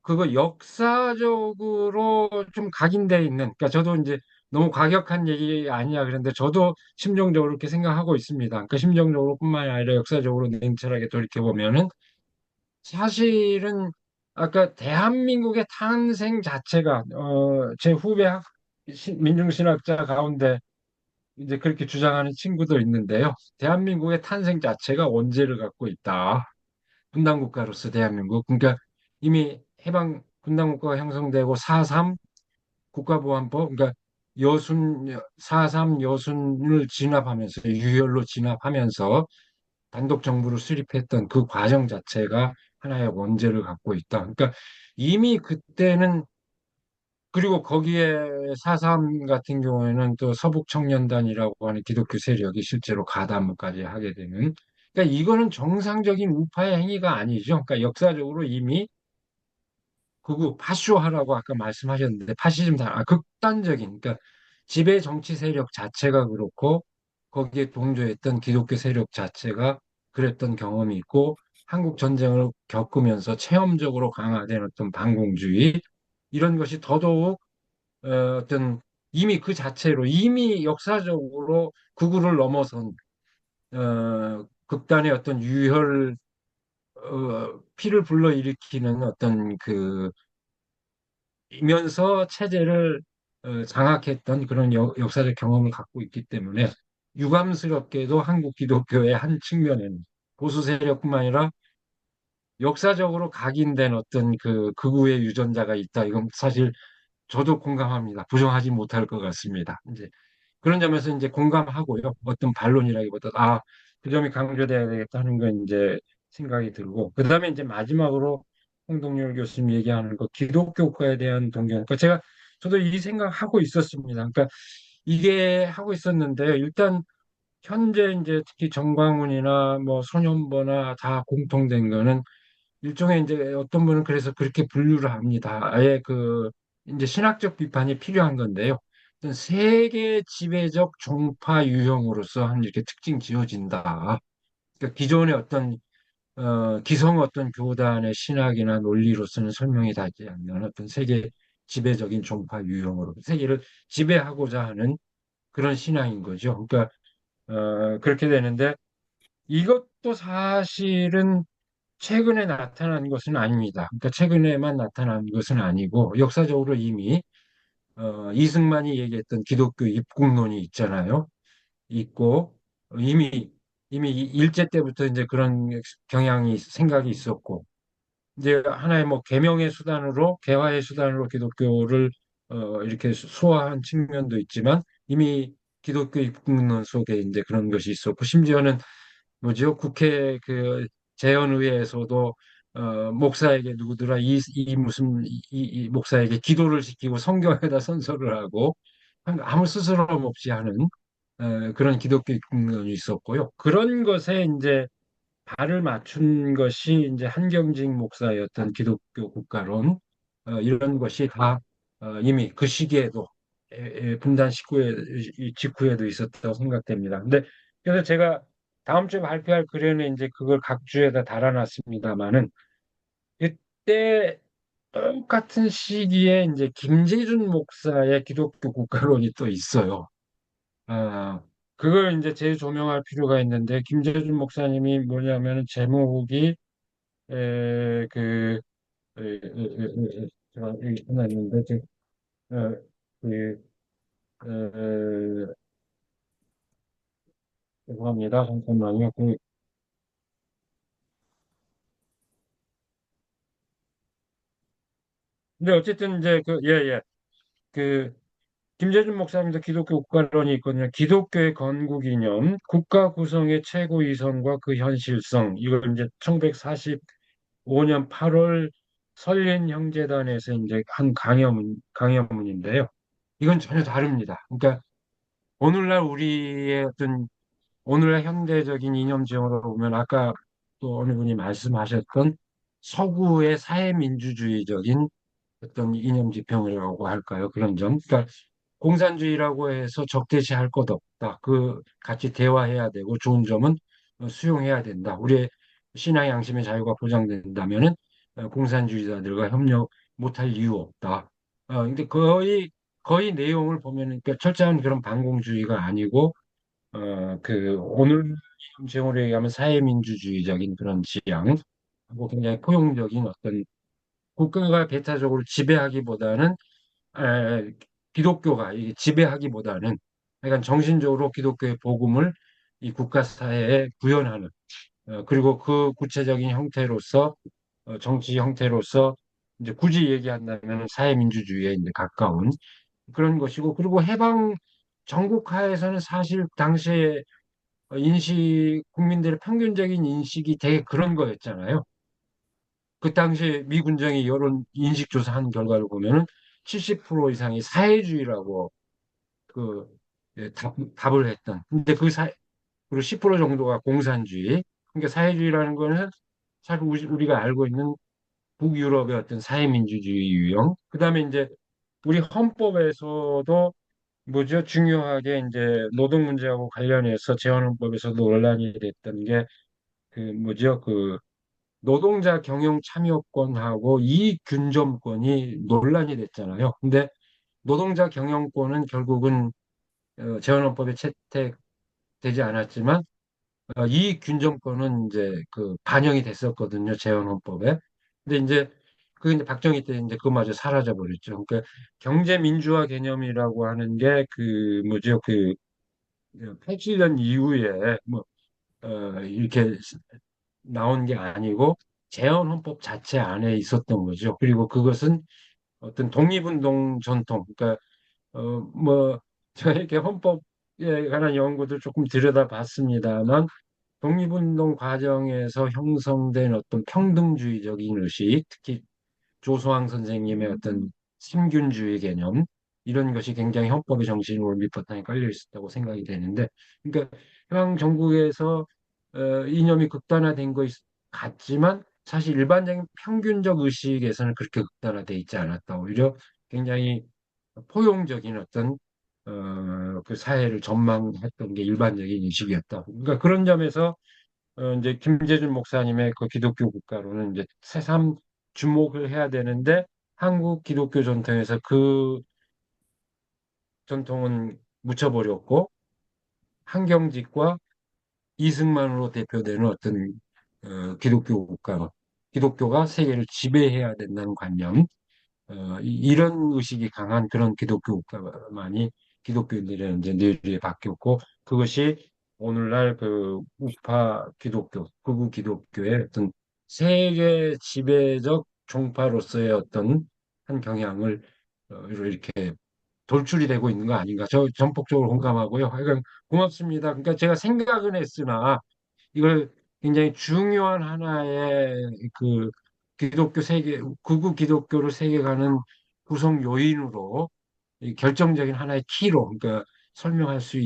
그거 역사적으로 좀 각인돼 있는, 그러니까 저도 이제 너무 과격한 얘기 아니야 그런데 저도 심정적으로 그렇게 생각하고 있습니다. 그러니까 심정적으로뿐만 아니라 역사적으로 냉철하게 돌이켜 보면은 사실은 아까 대한민국의 탄생 자체가 제 후배 민중신학자 가운데 이제 그렇게 주장하는 친구도 있는데요. 대한민국의 탄생 자체가 원죄를 갖고 있다. 분단국가로서 대한민국. 그러니까 이미 해방 분단국가가 형성되고 4.3 국가보안법, 그러니까 4.3 여순을 진압하면서, 유혈로 진압하면서 단독 정부를 수립했던 그 과정 자체가 하나의 원죄를 갖고 있다. 그러니까 이미 그때는 그리고 거기에 4.3 같은 경우에는 또 서북청년단이라고 하는 기독교 세력이 실제로 가담까지 하게 되는. 그러니까 이거는 정상적인 우파의 행위가 아니죠. 그러니까 역사적으로 이미 그거 파쇼하라고 아까 말씀하셨는데 파시즘 극단적인 그러니까 지배 정치 세력 자체가 그렇고 거기에 동조했던 기독교 세력 자체가 그랬던 경험이 있고 한국 전쟁을 겪으면서 체험적으로 강화된 어떤 반공주의 이런 것이 더더욱 어떤 이미 그 자체로 이미 역사적으로 구구를 넘어선 극단의 어떤 유혈 피를 불러일으키는 어떤 이면서 체제를 장악했던 그런 역사적 경험을 갖고 있기 때문에 유감스럽게도 한국 기독교의 한 측면에는 보수 세력뿐만 아니라 역사적으로 각인된 어떤 그 극우의 유전자가 있다. 이건 사실 저도 공감합니다. 부정하지 못할 것 같습니다. 이제 그런 점에서 이제 공감하고요. 어떤 반론이라기보다 그 점이 강조돼야 되겠다 하는 건 이제 생각이 들고 그다음에 이제 마지막으로 홍동열 교수님 얘기하는 거 기독교과에 대한 동경. 그러니까 저도 이 생각하고 있었습니다. 그러니까 이게 하고 있었는데 일단 현재 이제 특히 정광훈이나 뭐 손현보나 다 공통된 거는 일종의 이제 어떤 분은 그래서 그렇게 분류를 합니다. 아예 이제 신학적 비판이 필요한 건데요. 어떤 세계 지배적 종파 유형으로서 한 이렇게 특징 지어진다. 그러니까 기존의 어떤 기성 어떤 교단의 신학이나 논리로서는 설명이 닿지 않는 어떤 세계 지배적인 종파 유형으로 세계를 지배하고자 하는 그런 신앙인 거죠. 그러니까 그렇게 되는데 이것도 사실은 최근에 나타난 것은 아닙니다. 그러니까 최근에만 나타난 것은 아니고 역사적으로 이미 이승만이 얘기했던 기독교 입국론이 있잖아요. 있고 이미 일제 때부터 이제 그런 경향이 생각이 있었고 이제 하나의 뭐 계명의 수단으로 개화의 수단으로 기독교를 이렇게 소화한 측면도 있지만 이미 기독교 입국론 속에 이제 그런 것이 있었고 심지어는 뭐죠? 국회 그 재헌의회에서도 목사에게 누구더라 이 무슨 이 목사에게 기도를 시키고 성경에다 선서를 하고 아무 스스럼 없이 하는 그런 기독교 입국론이 있었고요. 그런 것에 이제 발을 맞춘 것이 이제 한경직 목사의 어떤 기독교 국가론 이런 것이 다 이미 그 시기에도 분단 직후에도 있었다고 생각됩니다. 근데 그래서 제가 다음 주에 발표할 글에는 이제 그걸 각 주에다 달아놨습니다만은 그때 똑같은 시기에 이제 김재준 목사의 기독교 국가론이 또 있어요. 아, 그걸 이제 재조명할 필요가 있는데 김재준 목사님이 뭐냐면은 제목이 그 제가 여기 하나 있는데 어, 그 죄송합니다. 잠깐만요. 근데 어쨌든 이제 그 김재준 목사님도 기독교 국가론이 있거든요. 기독교의 건국 이념, 국가 구성의 최고 위선과 그 현실성. 이걸 이제 1945년 8월 설린형제단에서 이제 한 강연문인데요. 이건 전혀 다릅니다. 그러니까 오늘날 우리의 어떤 오늘날 현대적인 이념 지형으로 보면 아까 또 어느 분이 말씀하셨던 서구의 사회민주주의적인 어떤 이념 지평이라고 할까요? 그런 점. 그러니까 공산주의라고 해서 적대시할 것 없다. 그 같이 대화해야 되고 좋은 점은 수용해야 된다. 우리의 신앙 양심의 자유가 보장된다면은 공산주의자들과 협력 못할 이유 없다. 근데 거의 내용을 보면은 그러니까 철저한 그런 반공주의가 아니고 그 오늘 지형으로 얘기하면 사회민주주의적인 그런 지향, 하고 굉장히 포용적인 어떤 국가가 배타적으로 지배하기보다는 에, 기독교가 이게 지배하기보다는 약간 정신적으로 기독교의 복음을 이 국가 사회에 구현하는 그리고 그 구체적인 형태로서 정치 형태로서 이제 굳이 얘기한다면 사회민주주의에 이제 가까운 그런 것이고 그리고 해방 전국하에서는 사실 당시에 국민들의 평균적인 인식이 되게 그런 거였잖아요. 그 당시에 미 군정이 여론 인식 조사한 결과를 보면은 70% 이상이 사회주의라고 그 답을 했던. 근데 그리고 10% 정도가 공산주의. 그러니까 사회주의라는 거는 사실 우리가 알고 있는 북유럽의 어떤 사회민주주의 유형. 그다음에 이제 우리 헌법에서도 뭐죠? 중요하게 이제 노동 문제하고 관련해서 재헌헌법에서도 논란이 됐던 게 그 뭐죠? 그 노동자 경영 참여권하고 이익 균점권이 논란이 됐잖아요. 근데 노동자 경영권은 결국은 재헌헌법에 채택되지 않았지만 이익 균점권은 이제 그 반영이 됐었거든요. 재헌헌법에. 근데 이제 그 이제 박정희 때 이제 그마저 사라져 버렸죠. 그러니까 경제 민주화 개념이라고 하는 게 그 뭐죠? 그 87년 이후에 뭐 이렇게 나온 게 아니고 재헌헌법 자체 안에 있었던 거죠. 그리고 그것은 어떤 독립운동 전통, 그러니까 뭐 제가 이렇게 헌법에 관한 연구도 조금 들여다봤습니다만 독립운동 과정에서 형성된 어떤 평등주의적인 의식, 특히 조소왕 선생님의 어떤 삼균주의 개념 이런 것이 굉장히 헌법의 정신으로 밑바탕에 깔려 있었다고 생각이 되는데, 그러니까 해방 정국에서 이념이 극단화된 것 같지만 사실 일반적인 평균적 의식에서는 그렇게 극단화돼 있지 않았다. 오히려 굉장히 포용적인 어떤 그 사회를 전망했던 게 일반적인 인식이었다. 그러니까 그런 점에서 이제 김재준 목사님의 그 기독교 국가로는 이제 새삼 주목을 해야 되는데 한국 기독교 전통에서 그 전통은 묻혀버렸고 한경직과 이승만으로 대표되는 어떤 기독교 국가, 기독교가 세계를 지배해야 된다는 관념, 이런 의식이 강한 그런 기독교 국가만이 기독교인들의 이제 뇌리에 바뀌었고 그것이 오늘날 그 우파 기독교, 극우 기독교의 어떤 세계 지배적 종파로서의 어떤 한 경향을 이렇게 돌출이 되고 있는 거 아닌가. 저 전폭적으로 공감하고요. 하여간 고맙습니다. 그러니까 제가 생각은 했으나 이걸 굉장히 중요한 하나의 그 기독교 세계, 극우 기독교를 세계가는 구성 요인으로 이 결정적인 하나의 키로 그러니까 설명할 수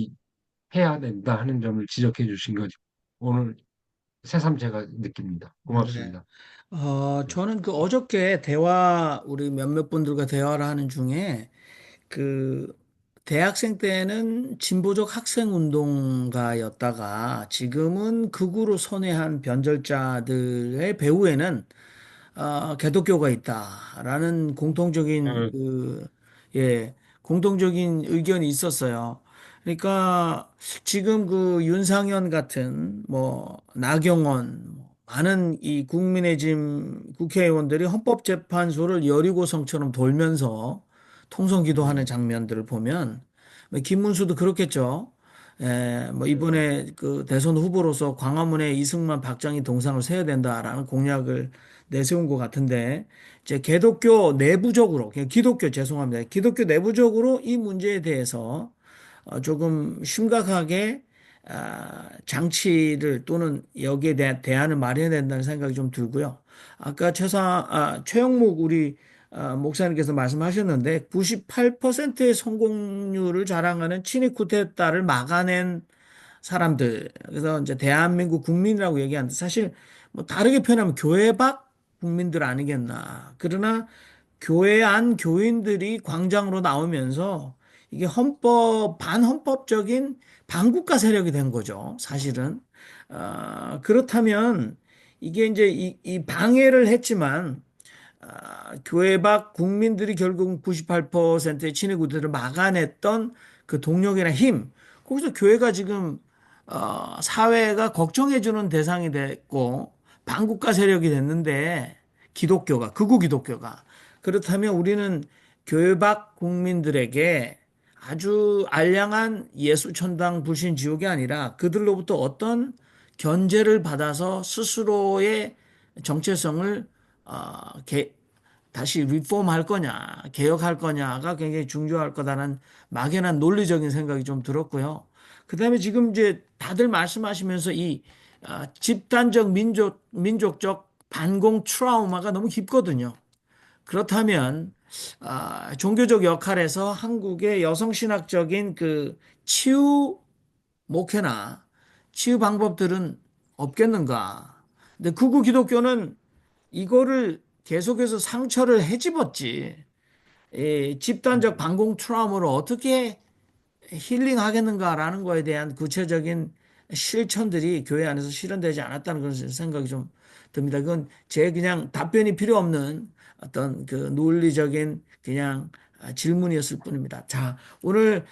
해야 된다 하는 점을 지적해 주신 것 오늘 새삼 제가 느낍니다. 네. 고맙습니다. 네. 저는 그 어저께 대화, 우리 몇몇 분들과 대화를 하는 중에 그 대학생 때는 진보적 학생 운동가였다가 지금은 극우로 선회한 변절자들의 배후에는 개독교가 있다라는 공통적인 어, 공통적인 의견이 있었어요. 그러니까 지금 그 윤상현 같은 뭐 나경원 많은 이 국민의 짐 국회의원들이 헌법재판소를 여리고성처럼 돌면서 통성기도하는 장면들을 보면 뭐 김문수도 그렇겠죠. 뭐 이번에 그 대선 후보로서 광화문에 이승만 박정희 동상을 세워야 된다라는 공약을 내세운 것 같은데 이제 개독교 내부적으로 그냥 기독교 죄송합니다. 기독교 내부적으로 이 문제에 대해서 조금 심각하게 장치를 또는 여기에 대한 대안을 마련해야 된다는 생각이 좀 들고요. 아까 최영목 우리 목사님께서 말씀하셨는데 98%의 성공률을 자랑하는 친위 쿠데타를 막아낸 사람들. 그래서 이제 대한민국 국민이라고 얘기하는데 사실 뭐 다르게 표현하면 교회 밖 국민들 아니겠나. 그러나 교회 안 교인들이 광장으로 나오면서 이게 반헌법적인 반국가 세력이 된 거죠. 사실은. 그렇다면 이게 이제 이 방해를 했지만 교회 밖 국민들이 결국 98%의 친위 구도를 막아냈던 그 동력이나 힘, 거기서 교회가 지금 사회가 걱정해주는 대상이 됐고 반국가 세력이 됐는데 기독교가 극우 기독교가 그렇다면 우리는 교회 밖 국민들에게 아주 알량한 예수 천당 불신 지옥이 아니라 그들로부터 어떤 견제를 받아서 스스로의 정체성을 다시 리폼할 거냐, 개혁할 거냐가 굉장히 중요할 거다라는 막연한 논리적인 생각이 좀 들었고요. 그다음에 지금 이제 다들 말씀하시면서 이 집단적 민족적 반공 트라우마가 너무 깊거든요. 그렇다면 종교적 역할에서 한국의 여성신학적인 그 치유 목회나 치유 방법들은 없겠는가? 근데 극우 기독교는 이거를 계속해서 상처를 헤집었지. 이 집단적 반공 트라우마를 어떻게 힐링하겠는가라는 거에 대한 구체적인 실천들이 교회 안에서 실현되지 않았다는 그런 생각이 좀 듭니다. 그건 제 그냥 답변이 필요 없는 어떤 그 논리적인 그냥 질문이었을 뿐입니다. 자, 오늘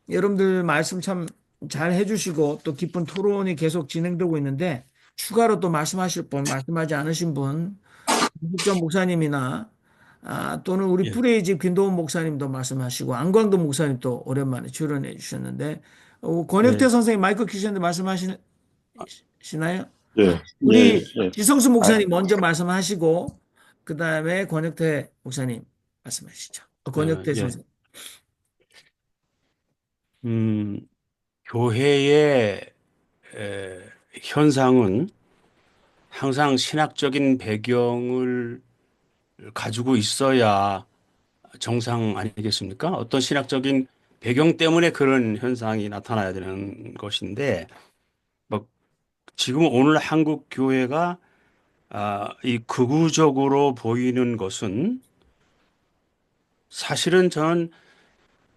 여러분들 말씀 참 잘 해주시고 또 깊은 토론이 계속 진행되고 있는데 추가로 또 말씀하실 분, 말씀하지 않으신 분, 김국전 목사님이나 또는 우리 예, 프레이지 김도훈 목사님도 말씀하시고 안광도 목사님도 오랜만에 출연해 주셨는데 권혁태 네, 선생님 마이크 키셨는데 말씀하시나요? 예, 예, 우리 예. 지성수 아, 목사님 먼저 말씀하시고 그 다음에 권혁태 목사님 말씀하시죠. 권혁태 예. 선생님. 음, 교회의 현상은 항상 신학적인 배경을 가지고 있어야 정상 아니겠습니까? 어떤 신학적인 배경 때문에 그런 현상이 나타나야 되는 것인데, 뭐, 지금 오늘 한국 교회가 이 극우적으로 보이는 것은 사실은 저는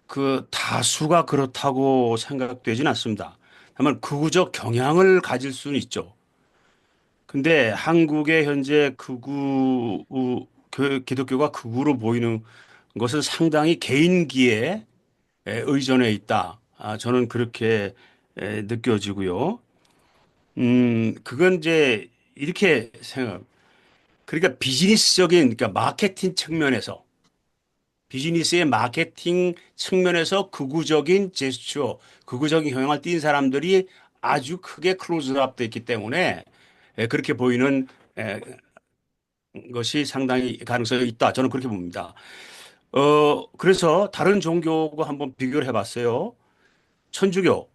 그 다수가 그렇다고 생각되진 않습니다. 다만 극우적 경향을 가질 수는 있죠. 근데 한국의 현재 기독교가 극우로 보이는 것은 상당히 개인기에 의존해 있다. 저는 그렇게 느껴지고요. 그건 이제 이렇게 생각. 그러니까 비즈니스적인, 그러니까 마케팅 측면에서 비즈니스의 마케팅 측면에서 극우적인 제스처, 극우적인 경향을 띈 사람들이 아주 크게 클로즈업 돼 있기 때문에 그렇게 보이는 에, 것이 상당히 가능성이 있다. 저는 그렇게 봅니다. 그래서 다른 종교하고 한번 비교를 해봤어요. 천주교.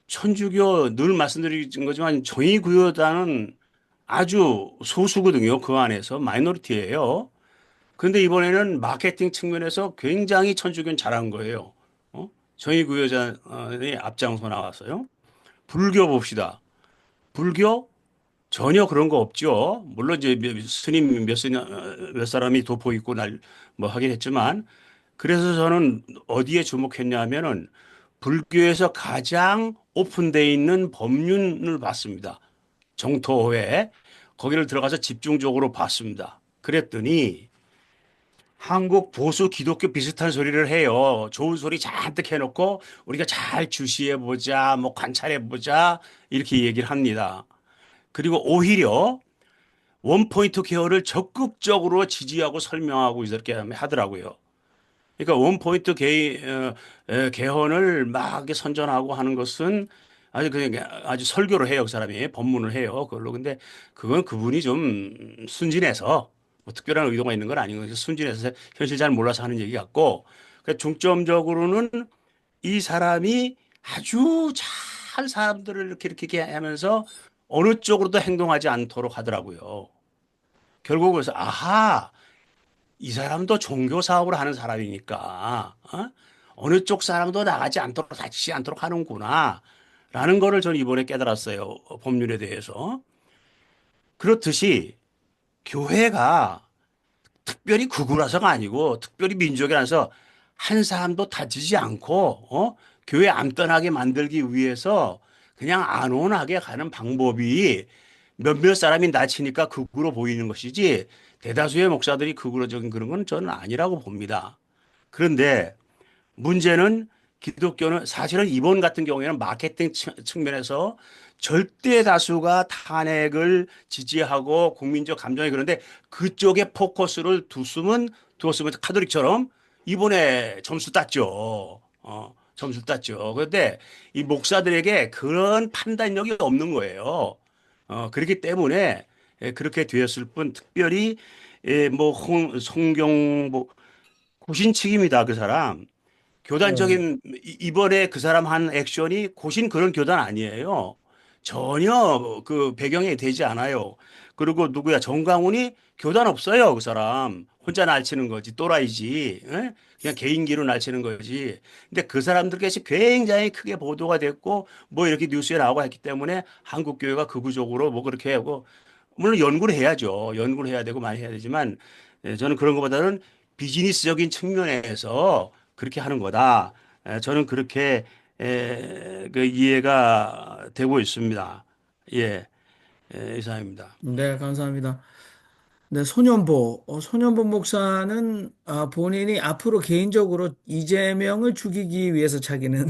천주교 늘 말씀드린 거지만 정의구효단은 아주 소수거든요. 그 안에서 마이너리티예요. 그런데 이번에는 마케팅 측면에서 굉장히 천주교는 잘한 거예요. 정의구효단이 앞장서 나왔어요. 불교 봅시다. 불교 전혀 그런 거 없죠. 물론 이제 스님 몇 사람이 도포 있고 뭐 하긴 했지만 그래서 저는 어디에 주목했냐면은 불교에서 가장 오픈되어 있는 법륜을 봤습니다. 정토회 거기를 들어가서 집중적으로 봤습니다. 그랬더니 한국 보수 기독교 비슷한 소리를 해요. 좋은 소리 잔뜩 해놓고 우리가 잘 주시해 보자, 뭐 관찰해 보자 이렇게 얘기를 합니다. 그리고 오히려 원포인트 케어를 적극적으로 지지하고 설명하고 이렇게 하더라고요. 그러니까 원포인트 개헌을 막 이렇게 선전하고 하는 것은 아주 그냥 아주 설교를 해요. 그 사람이 법문을 해요. 그걸로. 근데 그건 그분이 좀 순진해서 뭐 특별한 의도가 있는 건 아닌 거죠. 순진해서 현실 잘 몰라서 하는 얘기 같고. 그러니까 중점적으로는 이 사람이 아주 잘 사람들을 이렇게 하면서 어느 쪽으로도 행동하지 않도록 하더라고요. 결국 그래서 아하 이 사람도 종교 사업을 하는 사람이니까 어느 쪽 사람도 나가지 않도록 다치지 않도록 하는구나 라는 거를 저는 이번에 깨달았어요. 법률에 대해서. 그렇듯이 교회가 특별히 극우라서가 아니고 특별히 민족이라서 한 사람도 다치지 않고 교회 안전하게 만들기 위해서 그냥 안온하게 가는 방법이 몇몇 사람이 다치니까 극우로 보이는 것이지 대다수의 목사들이 극우로적인 그런 건 저는 아니라고 봅니다. 그런데 문제는 기독교는 사실은 이번 같은 경우에는 마케팅 측면에서 절대 다수가 탄핵을 지지하고 국민적 감정이 그런데 그쪽에 포커스를 두었으면 카톨릭처럼 이번에 점수 땄죠. 점수 땄죠. 그런데 이 목사들에게 그런 판단력이 없는 거예요. 그렇기 때문에 그렇게 되었을 뿐 특별히 뭐 송경보 구신칙입니다. 그 사람. 네. 교단적인 이번에 그 사람 한 액션이 고신 그런 교단 아니에요. 전혀 그 배경이 되지 않아요. 그리고 누구야 정강훈이 교단 없어요. 그 사람 혼자 날치는 거지 또라이지. 예? 그냥 개인기로 날치는 거지. 근데 그 사람들께서 굉장히 크게 보도가 됐고 뭐 이렇게 뉴스에 나오고 했기 때문에 한국 교회가 극우적으로 뭐 그렇게 하고 물론 연구를 해야죠. 연구를 해야 되고 많이 해야 되지만 저는 그런 것보다는 비즈니스적인 측면에서 그렇게 하는 거다. 저는 그렇게 그 이해가 되고 있습니다. 예, 이상입니다. 네, 감사합니다. 네, 소년보 목사는 본인이 앞으로 개인적으로 이재명을 죽이기 위해서 자기는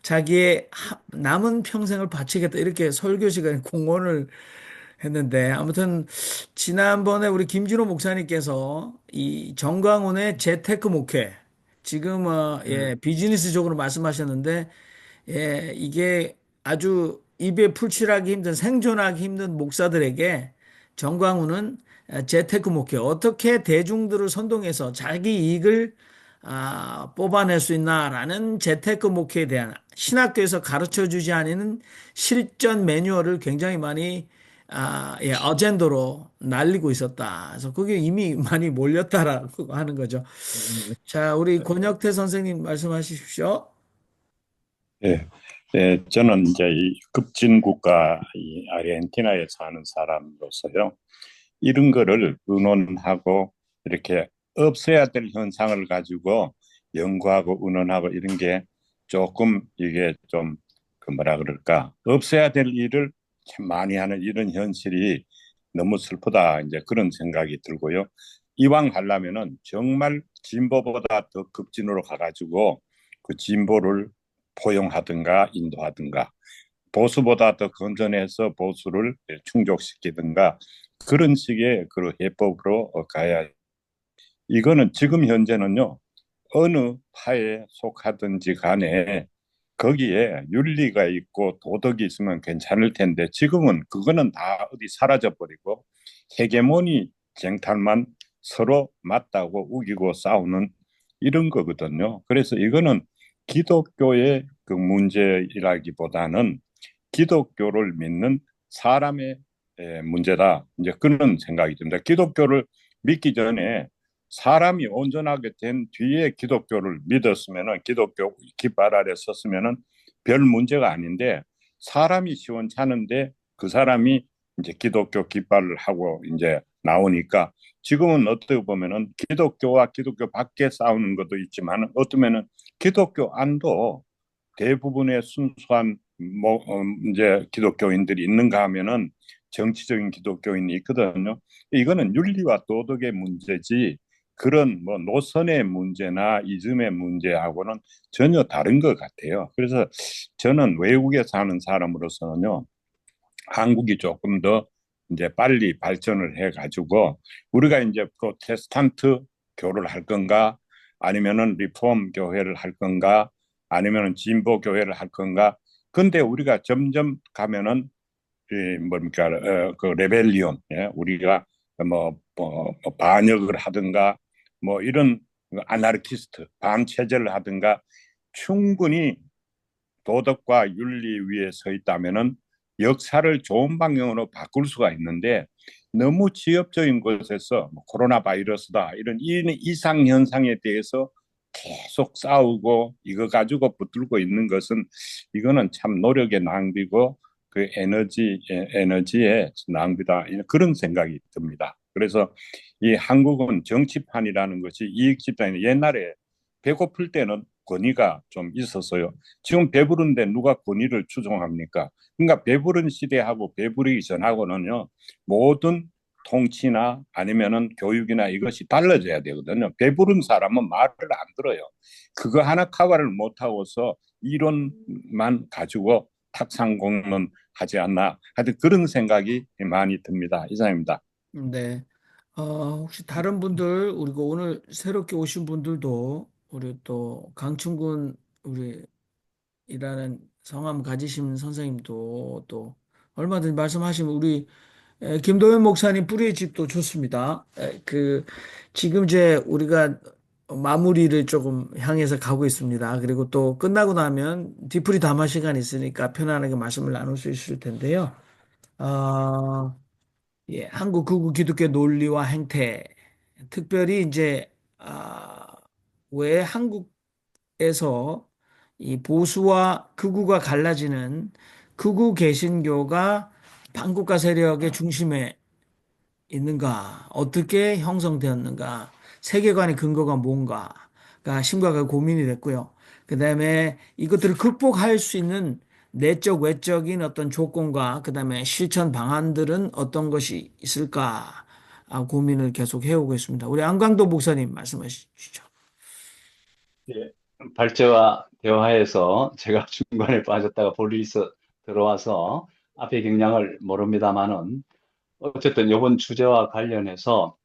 자기의 남은 평생을 바치겠다 이렇게 설교 시간에 공언을 했는데 아무튼 지난번에 우리 김진호 목사님께서 이 정광훈의 재테크 목회 지금 예, 비즈니스적으로 말씀하셨는데 예, 이게 아주 입에 풀칠하기 힘든 생존하기 힘든 목사들에게 정광훈은 재테크 목회 어떻게 대중들을 선동해서 자기 이익을 뽑아낼 수 있나라는 재테크 목회에 대한 신학교에서 가르쳐 주지 않는 실전 매뉴얼을 굉장히 많이 예, 어젠더로 날리고 있었다. 그래서 그게 이미 많이 몰렸다라고 하는 거죠. 자, 우리 권혁태 선생님 말씀하십시오. 예, 저는 이제 이 급진 국가 이 아르헨티나에 사는 사람으로서요. 이런 거를 의논하고 이렇게 없어야 될 현상을 가지고 연구하고 의논하고 이런 게 조금 이게 좀 그 뭐라 그럴까 없어야 될 일을 참 많이 하는 이런 현실이 너무 슬프다 이제 그런 생각이 들고요. 이왕 하려면은 정말 진보보다 더 급진으로 가가지고 그 진보를 포용하든가 인도하든가 보수보다 더 건전해서 보수를 충족시키든가 그런 식의 그 해법으로 가야 이거는 지금 현재는요 어느 파에 속하든지 간에 거기에 윤리가 있고 도덕이 있으면 괜찮을 텐데 지금은 그거는 다 어디 사라져 버리고 헤게모니 쟁탈만 서로 맞다고 우기고 싸우는 이런 거거든요. 그래서 이거는 기독교의 그 문제이라기보다는 기독교를 믿는 사람의 문제다. 이제 그런 생각이 듭니다. 기독교를 믿기 전에 사람이 온전하게 된 뒤에 기독교를 믿었으면은 기독교 깃발 아래 섰으면은 별 문제가 아닌데 사람이 시원찮은데 그 사람이 이제 기독교 깃발을 하고 이제 나오니까 지금은 어떻게 보면은 기독교와 기독교 밖에 싸우는 것도 있지만 어쩌면은 기독교 안도 대부분의 순수한 뭐 이제 기독교인들이 있는가 하면은 정치적인 기독교인이 있거든요. 이거는 윤리와 도덕의 문제지 그런 뭐 노선의 문제나 이즘의 문제하고는 전혀 다른 것 같아요. 그래서 저는 외국에 사는 사람으로서는요, 한국이 조금 더 이제 빨리 발전을 해가지고 우리가 이제 프로테스탄트 교를 할 건가 아니면은 리폼 교회를 할 건가 아니면은 진보 교회를 할 건가. 근데 우리가 점점 가면은 이 뭡니까 그 레벨리온 우리가 뭐 반역을 하든가 뭐 이런 아나르키스트 반체제를 하든가 충분히 도덕과 윤리 위에 서 있다면은 역사를 좋은 방향으로 바꿀 수가 있는데 너무 지엽적인 곳에서 뭐 코로나 바이러스다 이런 이상 현상에 대해서 계속 싸우고 이거 가지고 붙들고 있는 것은 이거는 참 노력의 낭비고 그 에너지의 낭비다 그런 생각이 듭니다. 그래서 이 한국은 정치판이라는 것이 이익 집단이 옛날에 배고플 때는 권위가 좀 있었어요. 지금 배부른데 누가 권위를 추종합니까? 그러니까 배부른 시대하고 배부르기 전하고는요, 모든 통치나 아니면은 교육이나 이것이 달라져야 되거든요. 배부른 사람은 말을 안 들어요. 그거 하나 커버를 못하고서 이론만 가지고 탁상공론 하지 않나. 하여튼 그런 생각이 많이 듭니다. 이상입니다. 네. 혹시 다른 분들, 그리고 오늘 새롭게 오신 분들도 우리 또 강충군 우리 일하는 성함 가지신 선생님도 또 얼마든지 말씀하시면 우리 김도현 목사님 뿌리의 집도 좋습니다. 지금 이제 우리가 마무리를 조금 향해서 가고 있습니다. 그리고 또 끝나고 나면 뒤풀이 담화 시간이 있으니까 편안하게 말씀을 나눌 수 있을 텐데요. 어, 예, 한국 극우 기독교 논리와 행태, 특별히 이제 왜 한국에서 이 보수와 극우가 갈라지는 극우 개신교가 반국가 세력의 중심에 있는가, 어떻게 형성되었는가, 세계관의 근거가 뭔가가 심각하게 고민이 됐고요. 그다음에 이것들을 극복할 수 있는 내적, 외적인 어떤 조건과 그다음에 실천 방안들은 어떤 것이 있을까 고민을 계속 해오고 있습니다. 우리 안광도 목사님 말씀하시죠. 예, 발제와 대화에서 제가 중간에 빠졌다가 볼일이 있어 들어와서 앞에 경향을 모릅니다만은 어쨌든 이번 주제와 관련해서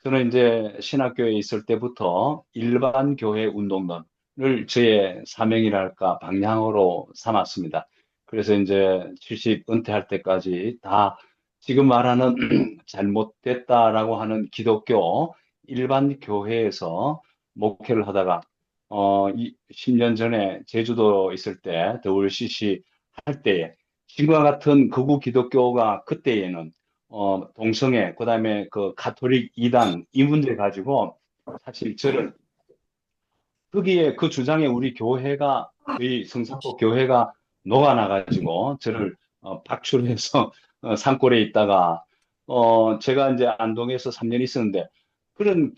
저는 이제 신학교에 있을 때부터 일반 교회 운동론을 저의 사명이랄까 방향으로 삼았습니다. 그래서 이제 70 은퇴할 때까지 다 지금 말하는 잘못됐다라고 하는 기독교 일반 교회에서 목회를 하다가 10년 전에 제주도 있을 때 WCC 할 때에 지금과 같은 극우 기독교가 그때에는 동성애, 그다음에 그 가톨릭 이단 이 문제 가지고 사실 저는 거기에 그 주장에 우리 교회가 저희 성산포 교회가 녹아나가지고 저를 박출해서 산골에 있다가 제가 이제 안동에서 3년 있었는데 그런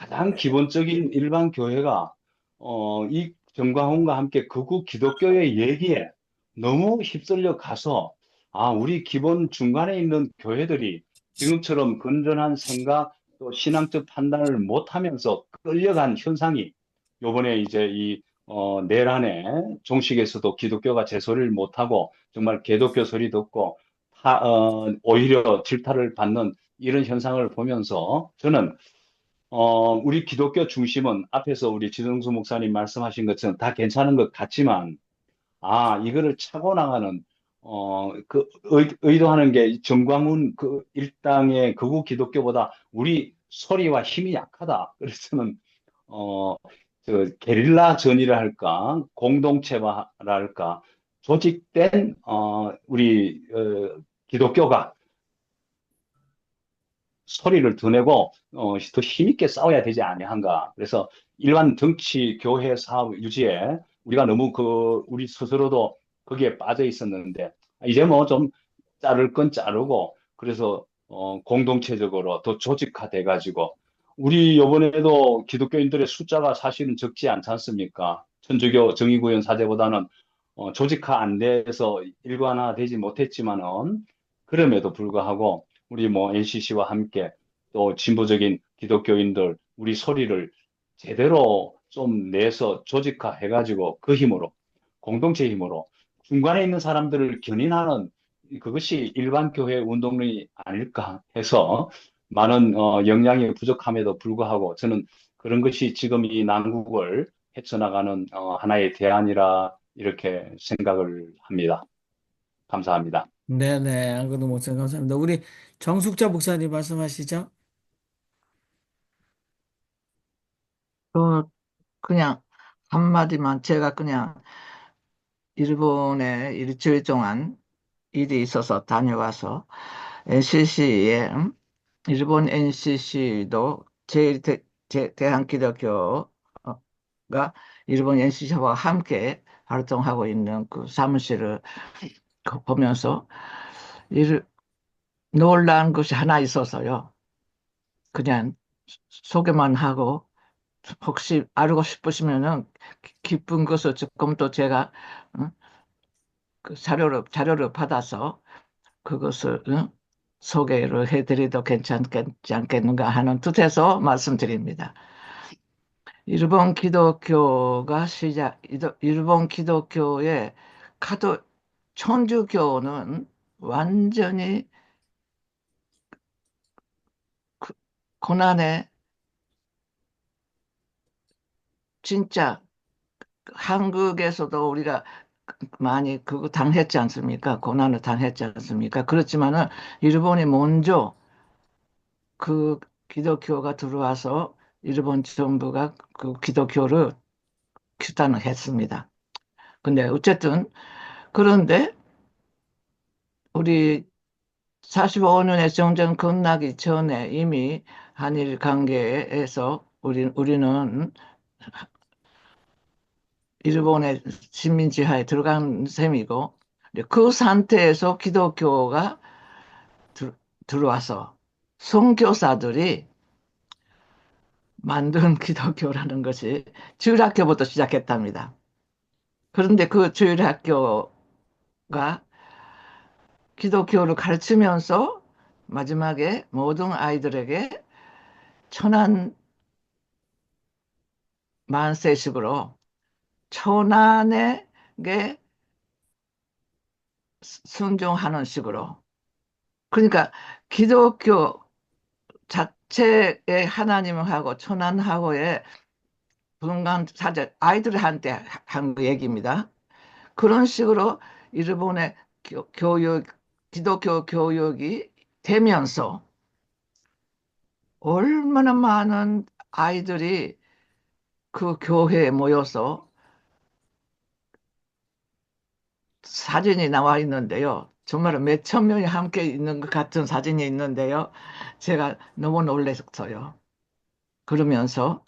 가장 기본적인 일반 교회가 이 정광훈과 함께 극우 기독교의 얘기에 너무 휩쓸려 가서 우리 기본 중간에 있는 교회들이 지금처럼 건전한 생각 또 신앙적 판단을 못하면서 끌려간 현상이 요번에 이제 이 내란에 종식에서도 기독교가 제소리를 못하고 정말 개독교 소리 듣고 오히려 질타를 받는 이런 현상을 보면서 저는 우리 기독교 중심은 앞에서 우리 지성수 목사님 말씀하신 것처럼 다 괜찮은 것 같지만, 이거를 차고 나가는, 의도하는 게 정광훈 그 일당의 극우 기독교보다 우리 소리와 힘이 약하다. 그래서 저는, 어, 게릴라 전이라 할까, 공동체화라 할까, 조직된, 우리, 기독교가 소리를 더 내고 더 힘있게 싸워야 되지 아니한가. 그래서 일반 정치, 교회 사업 유지에 우리가 너무 우리 스스로도 거기에 빠져 있었는데 이제 뭐 좀 자를 건 자르고 그래서 공동체적으로 더 조직화돼 가지고 우리 이번에도 기독교인들의 숫자가 사실은 적지 않지 않습니까? 천주교 정의구현 사제보다는 조직화 안 돼서 일관화되지 못했지만은 그럼에도 불구하고 우리 뭐 NCC와 함께 또 진보적인 기독교인들 우리 소리를 제대로 좀 내서 조직화해가지고 그 힘으로 공동체 힘으로 중간에 있는 사람들을 견인하는 그것이 일반 교회 운동이 아닐까 해서 많은 역량이 부족함에도 불구하고 저는 그런 것이 지금 이 난국을 헤쳐나가는 하나의 대안이라 이렇게 생각을 합니다. 감사합니다. 네네. 안그도 목사님 감사합니다. 우리 정숙자 목사님 말씀하시죠? 그 그냥 한마디만 제가 그냥 일본에 일주일 동안 일이 있어서 다녀와서 NCC에 일본 NCC도 대한기독교가 일본 NCC와 함께 활동하고 있는 그 사무실을 보면서 일 놀란 것이 하나 있어서요. 그냥 소개만 하고 혹시 알고 싶으시면은 기쁜 것을 조금 더 제가 그 자료를 받아서 그것을 소개를 해드려도 괜찮지 않겠는가 하는 뜻에서 말씀드립니다. 일본 기독교의 천주교는 완전히 고난에 진짜 한국에서도 우리가 많이 그거 당했지 않습니까? 고난을 당했지 않습니까? 그렇지만은 일본이 먼저 그 기독교가 들어와서 일본 정부가 그 기독교를 규탄을 했습니다. 근데 어쨌든 그런데 우리 45년의 정전 끝나기 전에 이미 한일 관계에서 우리는 일본의 식민지하에 들어간 셈이고 그 상태에서 기독교가 들어와서 선교사들이 만든 기독교라는 것이 주일학교부터 시작했답니다. 그런데 그 주일학교가 기독교를 가르치면서 마지막에 모든 아이들에게 천안 만세식으로 천안에게 순종하는 식으로 그러니까 기독교 자체의 하나님하고 천안하고의 분간 사제 아이들한테 한 얘기입니다. 그런 식으로 일본의 교육 기독교 교육이 되면서 얼마나 많은 아이들이 그 교회에 모여서 사진이 나와 있는데요. 정말 몇천 명이 함께 있는 것 같은 사진이 있는데요. 제가 너무 놀랐어요. 그러면서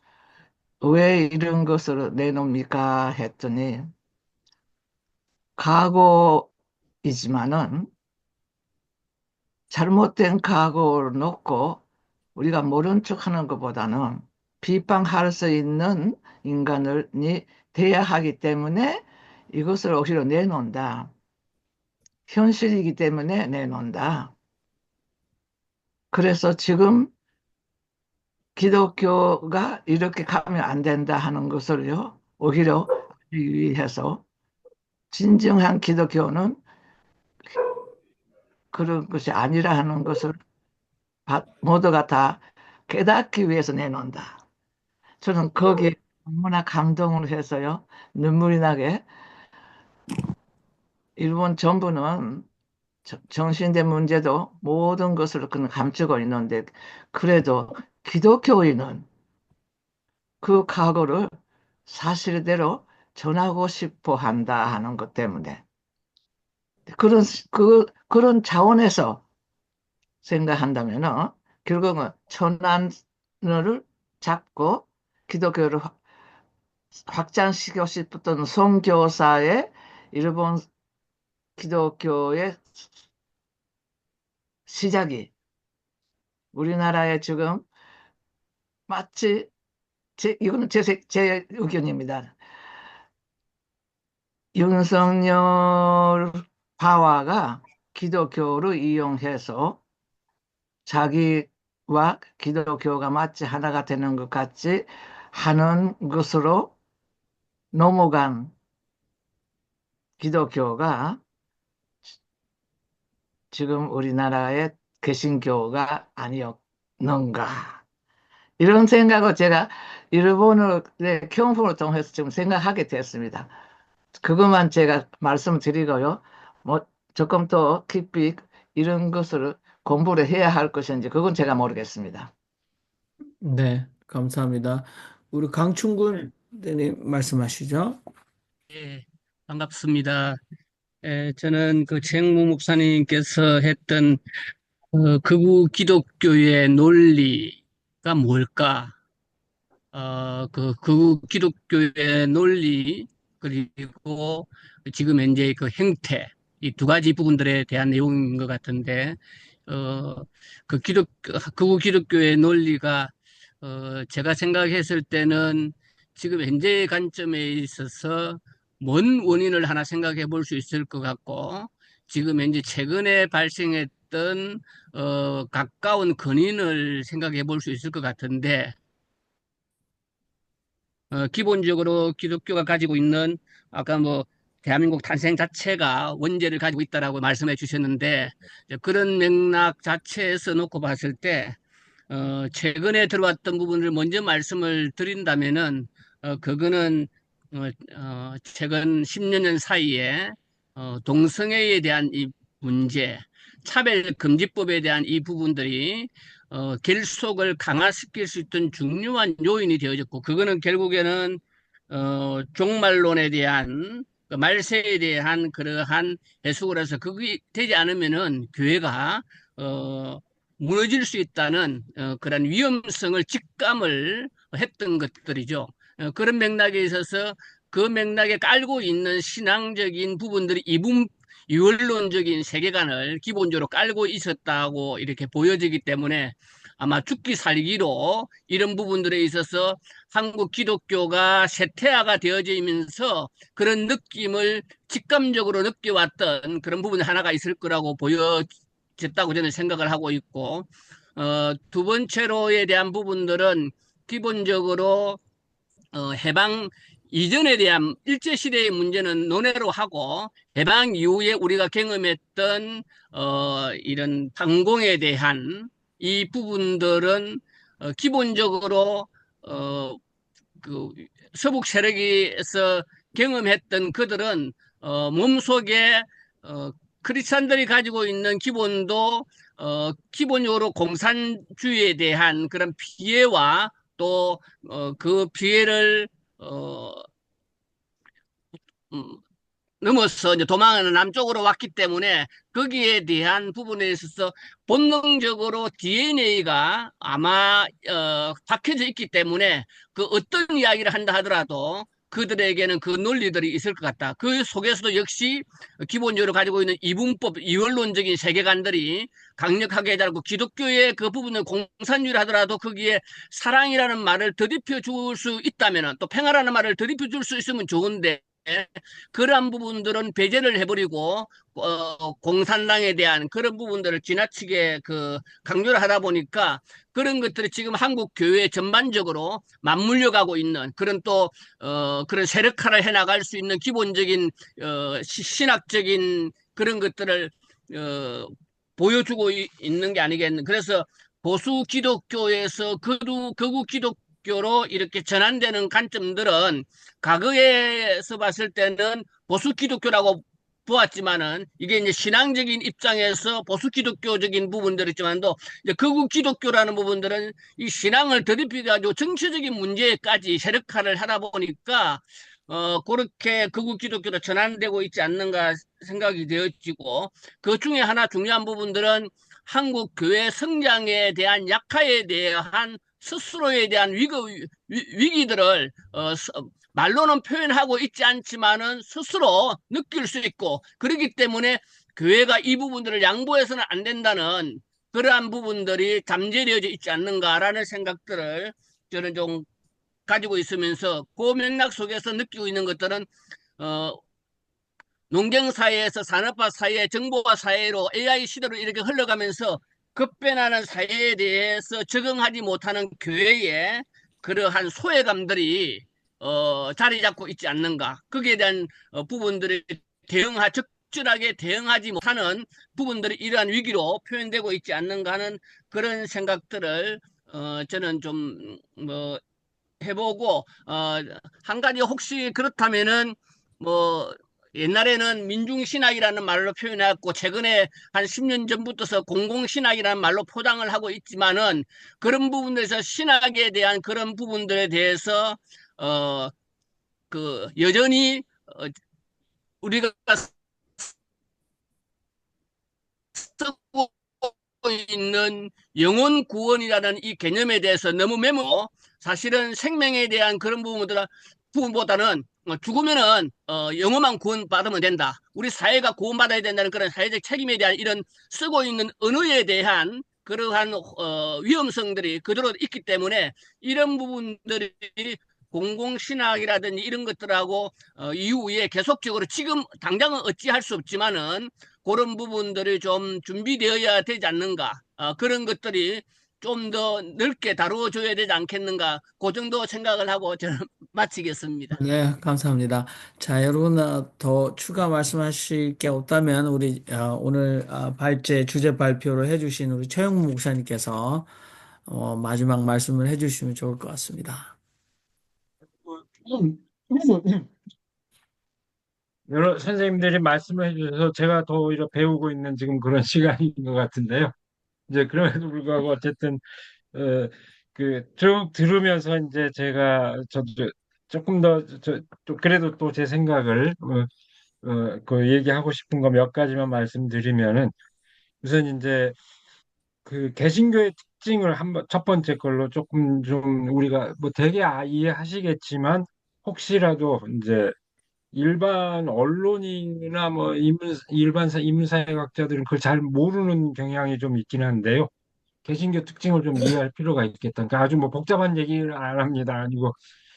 왜 이런 것을 내놓습니까? 했더니 과거이지만은 잘못된 과거를 놓고 우리가 모른 척 하는 것보다는 비판할 수 있는 인간이 돼야 하기 때문에 이것을 오히려 내놓는다. 현실이기 때문에 내놓는다. 그래서 지금 기독교가 이렇게 가면 안 된다 하는 것을요, 오히려 하기 위해서 진정한 기독교는 그런 것이 아니라 하는 것을 모두가 다 깨닫기 위해서 내놓는다. 저는 거기에 너무나 감동을 해서요, 눈물이 나게 일본 정부는 정신대 문제도 모든 것을 그는 감추고 있는데 그래도 기독교인은 그 각오를 사실대로 전하고 싶어 한다 하는 것 때문에 그런 차원에서 생각한다면은 결국은 천안을 잡고 기독교를 확장시키고 싶었던 선교사의 일본 기독교의 시작이 우리나라에 지금 마치 이거는 제 의견입니다. 윤석열 파와가 기독교를 이용해서 자기와 기독교가 마치 하나가 되는 것 같이 하는 것으로 넘어간 기독교가 지금 우리나라의 개신교가 아니었는가. 이런 생각을 제가 일본의 경험을 통해서 지금 생각하게 됐습니다. 그것만 제가 말씀드리고요. 뭐 조금 더 깊이 이런 것을 공부를 해야 할 것인지 그건 제가 모르겠습니다. 네, 감사합니다. 우리 강충군 대님 말씀하시죠. 예, 반갑습니다. 저는 그 정무 목사님께서 했던 극우 기독교의 논리가 뭘까? 그 극우 기독교의 논리 그리고 지금 현재 그 행태 이 두 가지 부분들에 대한 내용인 것 같은데 그 극우 기독교의 논리가 제가 생각했을 때는 지금 현재의 관점에 있어서 뭔 원인을 하나 생각해 볼 수 있을 것 같고 지금 현재 최근에 발생했던 가까운 근인을 생각해 볼 수 있을 것 같은데 기본적으로 기독교가 가지고 있는 아까 뭐 대한민국 탄생 자체가 원죄를 가지고 있다라고 말씀해 주셨는데 이제 그런 맥락 자체에서 놓고 봤을 때 최근에 들어왔던 부분을 먼저 말씀을 드린다면은 그거는 최근 10여 년 사이에 동성애에 대한 이 문제, 차별금지법에 대한 이 부분들이 결속을 강화시킬 수 있던 중요한 요인이 되어졌고 그거는 결국에는 종말론에 대한 그 말세에 대한 그러한 해석을 해서 그게 되지 않으면은 교회가 무너질 수 있다는 그런 위험성을 직감을 했던 것들이죠. 그런 맥락에 있어서 그 맥락에 깔고 있는 신앙적인 부분들이 이원론적인 세계관을 기본적으로 깔고 있었다고 이렇게 보여지기 때문에 아마 죽기 살기로 이런 부분들에 있어서 한국 기독교가 쇠퇴화가 되어지면서 그런 느낌을 직감적으로 느껴왔던 그런 부분이 하나가 있을 거라고 보여졌다고 저는 생각을 하고 있고 두 번째로에 대한 부분들은 기본적으로 해방 이전에 대한 일제시대의 문제는 논외로 하고 해방 이후에 우리가 경험했던 이런 반공에 대한 이 부분들은 기본적으로 그 서북 세력에서 경험했던 그들은 몸속에 크리스찬들이 가지고 있는 기본도 기본적으로 공산주의에 대한 그런 피해와 또 그 피해를 넘어서 이제 도망하는 남쪽으로 왔기 때문에 거기에 대한 부분에 있어서 본능적으로 DNA가 아마 박혀져 있기 때문에 그 어떤 이야기를 한다 하더라도 그들에게는 그 논리들이 있을 것 같다. 그 속에서도 역시 기본적으로 가지고 있는 이분법, 이원론적인 세계관들이 강력하게 자라고 기독교의 그 부분을 공산주의를 하더라도 거기에 사랑이라는 말을 더듬혀 줄 수 있다면 또 평화라는 말을 더듬혀 줄 수 있으면 좋은데 그러한 부분들은 배제를 해버리고 공산당에 대한 그런 부분들을 지나치게 그 강조를 하다 보니까 그런 것들이 지금 한국 교회 전반적으로 맞물려 가고 있는 그런 또 그런 세력화를 해나갈 수 있는 기본적인 신학적인 그런 것들을 보여주고 있는 게 아니겠는. 그래서 보수 기독교에서 거구 기독교로 이렇게 전환되는 관점들은 과거에서 봤을 때는 보수 기독교라고 보았지만은 이게 이제 신앙적인 입장에서 보수 기독교적인 부분들이 있지만도 이제 극우 기독교라는 부분들은 이 신앙을 더듬혀 가지고 정치적인 문제까지 세력화를 하다 보니까 그렇게 극우 기독교로 전환되고 있지 않는가 생각이 되어지고 그 중에 하나 중요한 부분들은 한국 교회 성장에 대한 약화에 대한 스스로에 대한 위기들을 말로는 표현하고 있지 않지만은 스스로 느낄 수 있고 그렇기 때문에 교회가 이 부분들을 양보해서는 안 된다는 그러한 부분들이 잠재되어져 있지 않는가라는 생각들을 저는 좀 가지고 있으면서 그 맥락 속에서 느끼고 있는 것들은 농경 사회에서 산업화 사회, 정보화 사회로 AI 시대로 이렇게 흘러가면서 급변하는 사회에 대해서 적응하지 못하는 교회의 그러한 소외감들이 자리 잡고 있지 않는가. 거기에 대한 부분들이 적절하게 대응하지 못하는 부분들이 이러한 위기로 표현되고 있지 않는가 하는 그런 생각들을 저는 좀뭐 해보고 한 가지 혹시 그렇다면은 뭐 옛날에는 민중신학이라는 말로 표현했고 최근에 한 10년 전부터서 공공신학이라는 말로 포장을 하고 있지만은 그런 부분에서 신학에 대한 그런 부분들에 대해서 그 여전히 우리가 쓰고 있는 영혼 구원이라는 이 개념에 대해서 너무 사실은 생명에 대한 그런 부분보다는 죽으면은 영혼만 구원받으면 된다. 우리 사회가 구원받아야 된다는 그런 사회적 책임에 대한 이런 쓰고 있는 언어에 대한 그러한 위험성들이 그대로 있기 때문에 이런 부분들이 공공신학이라든지 이런 것들하고 이후에 계속적으로 지금 당장은 어찌할 수 없지만은 그런 부분들이 좀 준비되어야 되지 않는가. 그런 것들이 좀 더 넓게 다루어줘야 되지 않겠는가. 그 정도 생각을 하고 저는 마치겠습니다. 네, 감사합니다. 자, 여러분, 더 추가 말씀하실 게 없다면, 우리, 오늘, 주제 발표를 해주신 우리 최영무 목사님께서, 마지막 말씀을 해주시면 좋을 것 같습니다. 여러 선생님들이 말씀을 해주셔서 제가 더 오히려 배우고 있는 지금 그런 시간인 것 같은데요. 이제 그럼에도 불구하고 어쨌든 쭉 들으면서 이제 제가 저도 조금 더 그래도 또 제 생각을 그 얘기하고 싶은 거 몇 가지만 말씀드리면은 우선 이제 그 개신교의 특징을 한번 첫 번째 걸로 조금 좀 우리가 뭐 되게 이해하시겠지만 혹시라도 이제 일반 언론이나 뭐 인문사회학자들은 그걸 잘 모르는 경향이 좀 있긴 한데요. 개신교 특징을 좀 이해할 필요가 있겠다. 그러니까 아주 뭐 복잡한 얘기를 안 합니다. 아니고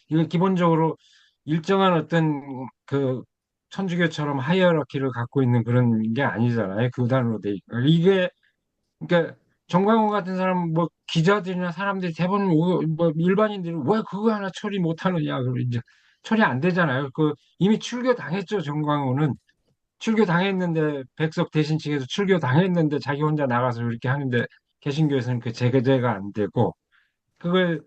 이거 기본적으로 일정한 어떤 그 천주교처럼 하이어라키를 갖고 있는 그런 게 아니잖아요. 교단으로 돼 있고. 이게 그러니까 정광훈 같은 사람 뭐 기자들이나 사람들이 대부분 뭐 일반인들이 왜 그거 하나 처리 못하느냐 그러고 이제 처리 안 되잖아요. 그 이미 출교 당했죠. 정광훈은 출교 당했는데 백석 대신 측에서 출교 당했는데 자기 혼자 나가서 이렇게 하는데 개신교에서는 그 제재가 안 되고 그걸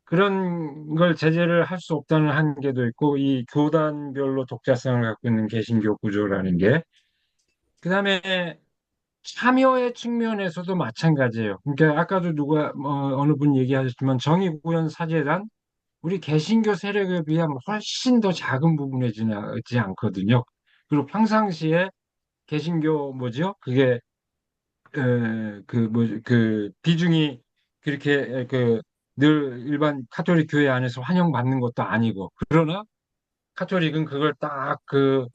그런 걸 제재를 할 수 없다는 한계도 있고 이 교단별로 독자성을 갖고 있는 개신교 구조라는 게 그다음에 참여의 측면에서도 마찬가지예요. 그러니까 아까도 누가 어느 분 얘기하셨지만 정의구현 사재단 우리 개신교 세력에 비하면 훨씬 더 작은 부분에 지나지 않거든요. 그리고 평상시에 개신교 뭐죠? 그게 그 비중이 그렇게 그 늘 일반 카톨릭 교회 안에서 환영받는 것도 아니고 그러나 카톨릭은 그걸 딱 그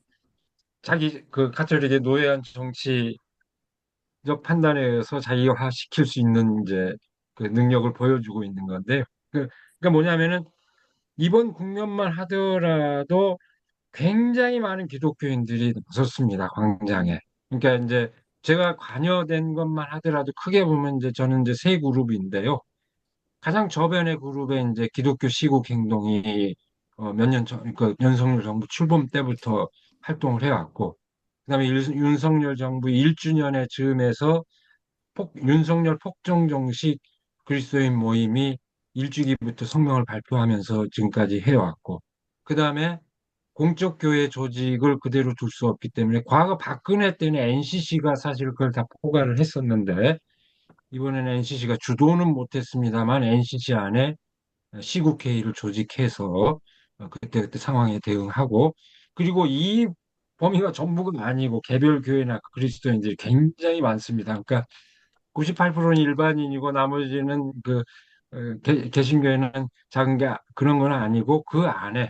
자기 그 카톨릭의 노예한 정치적 판단에 의해서 자기화 시킬 수 있는 이제 그 능력을 보여주고 있는 건데 그러니까 뭐냐면은 이번 국면만 하더라도 굉장히 많은 기독교인들이 나섰습니다, 광장에. 그러니까 이제 제가 관여된 것만 하더라도 크게 보면 이제 저는 이제 세 그룹인데요. 가장 저변의 그룹에 이제 기독교 시국 행동이 몇 년 전, 그 윤석열 정부 출범 때부터 활동을 해왔고, 그다음에 윤석열 정부 1주년의 즈음에서 윤석열 폭정 정식 그리스도인 모임이 일주기부터 성명을 발표하면서 지금까지 해왔고, 그다음에 공적 교회 조직을 그대로 둘 수 없기 때문에 과거 박근혜 때는 NCC가 사실 그걸 다 포괄을 했었는데 이번에는 NCC가 주도는 못했습니다만 NCC 안에 시국회의를 조직해서 그때그때 상황에 대응하고 그리고 이 범위가 전부가 아니고 개별 교회나 그리스도인들이 굉장히 많습니다. 그러니까 98%는 일반인이고 나머지는 개신교회는 작은 게 그런 건 아니고 그 안에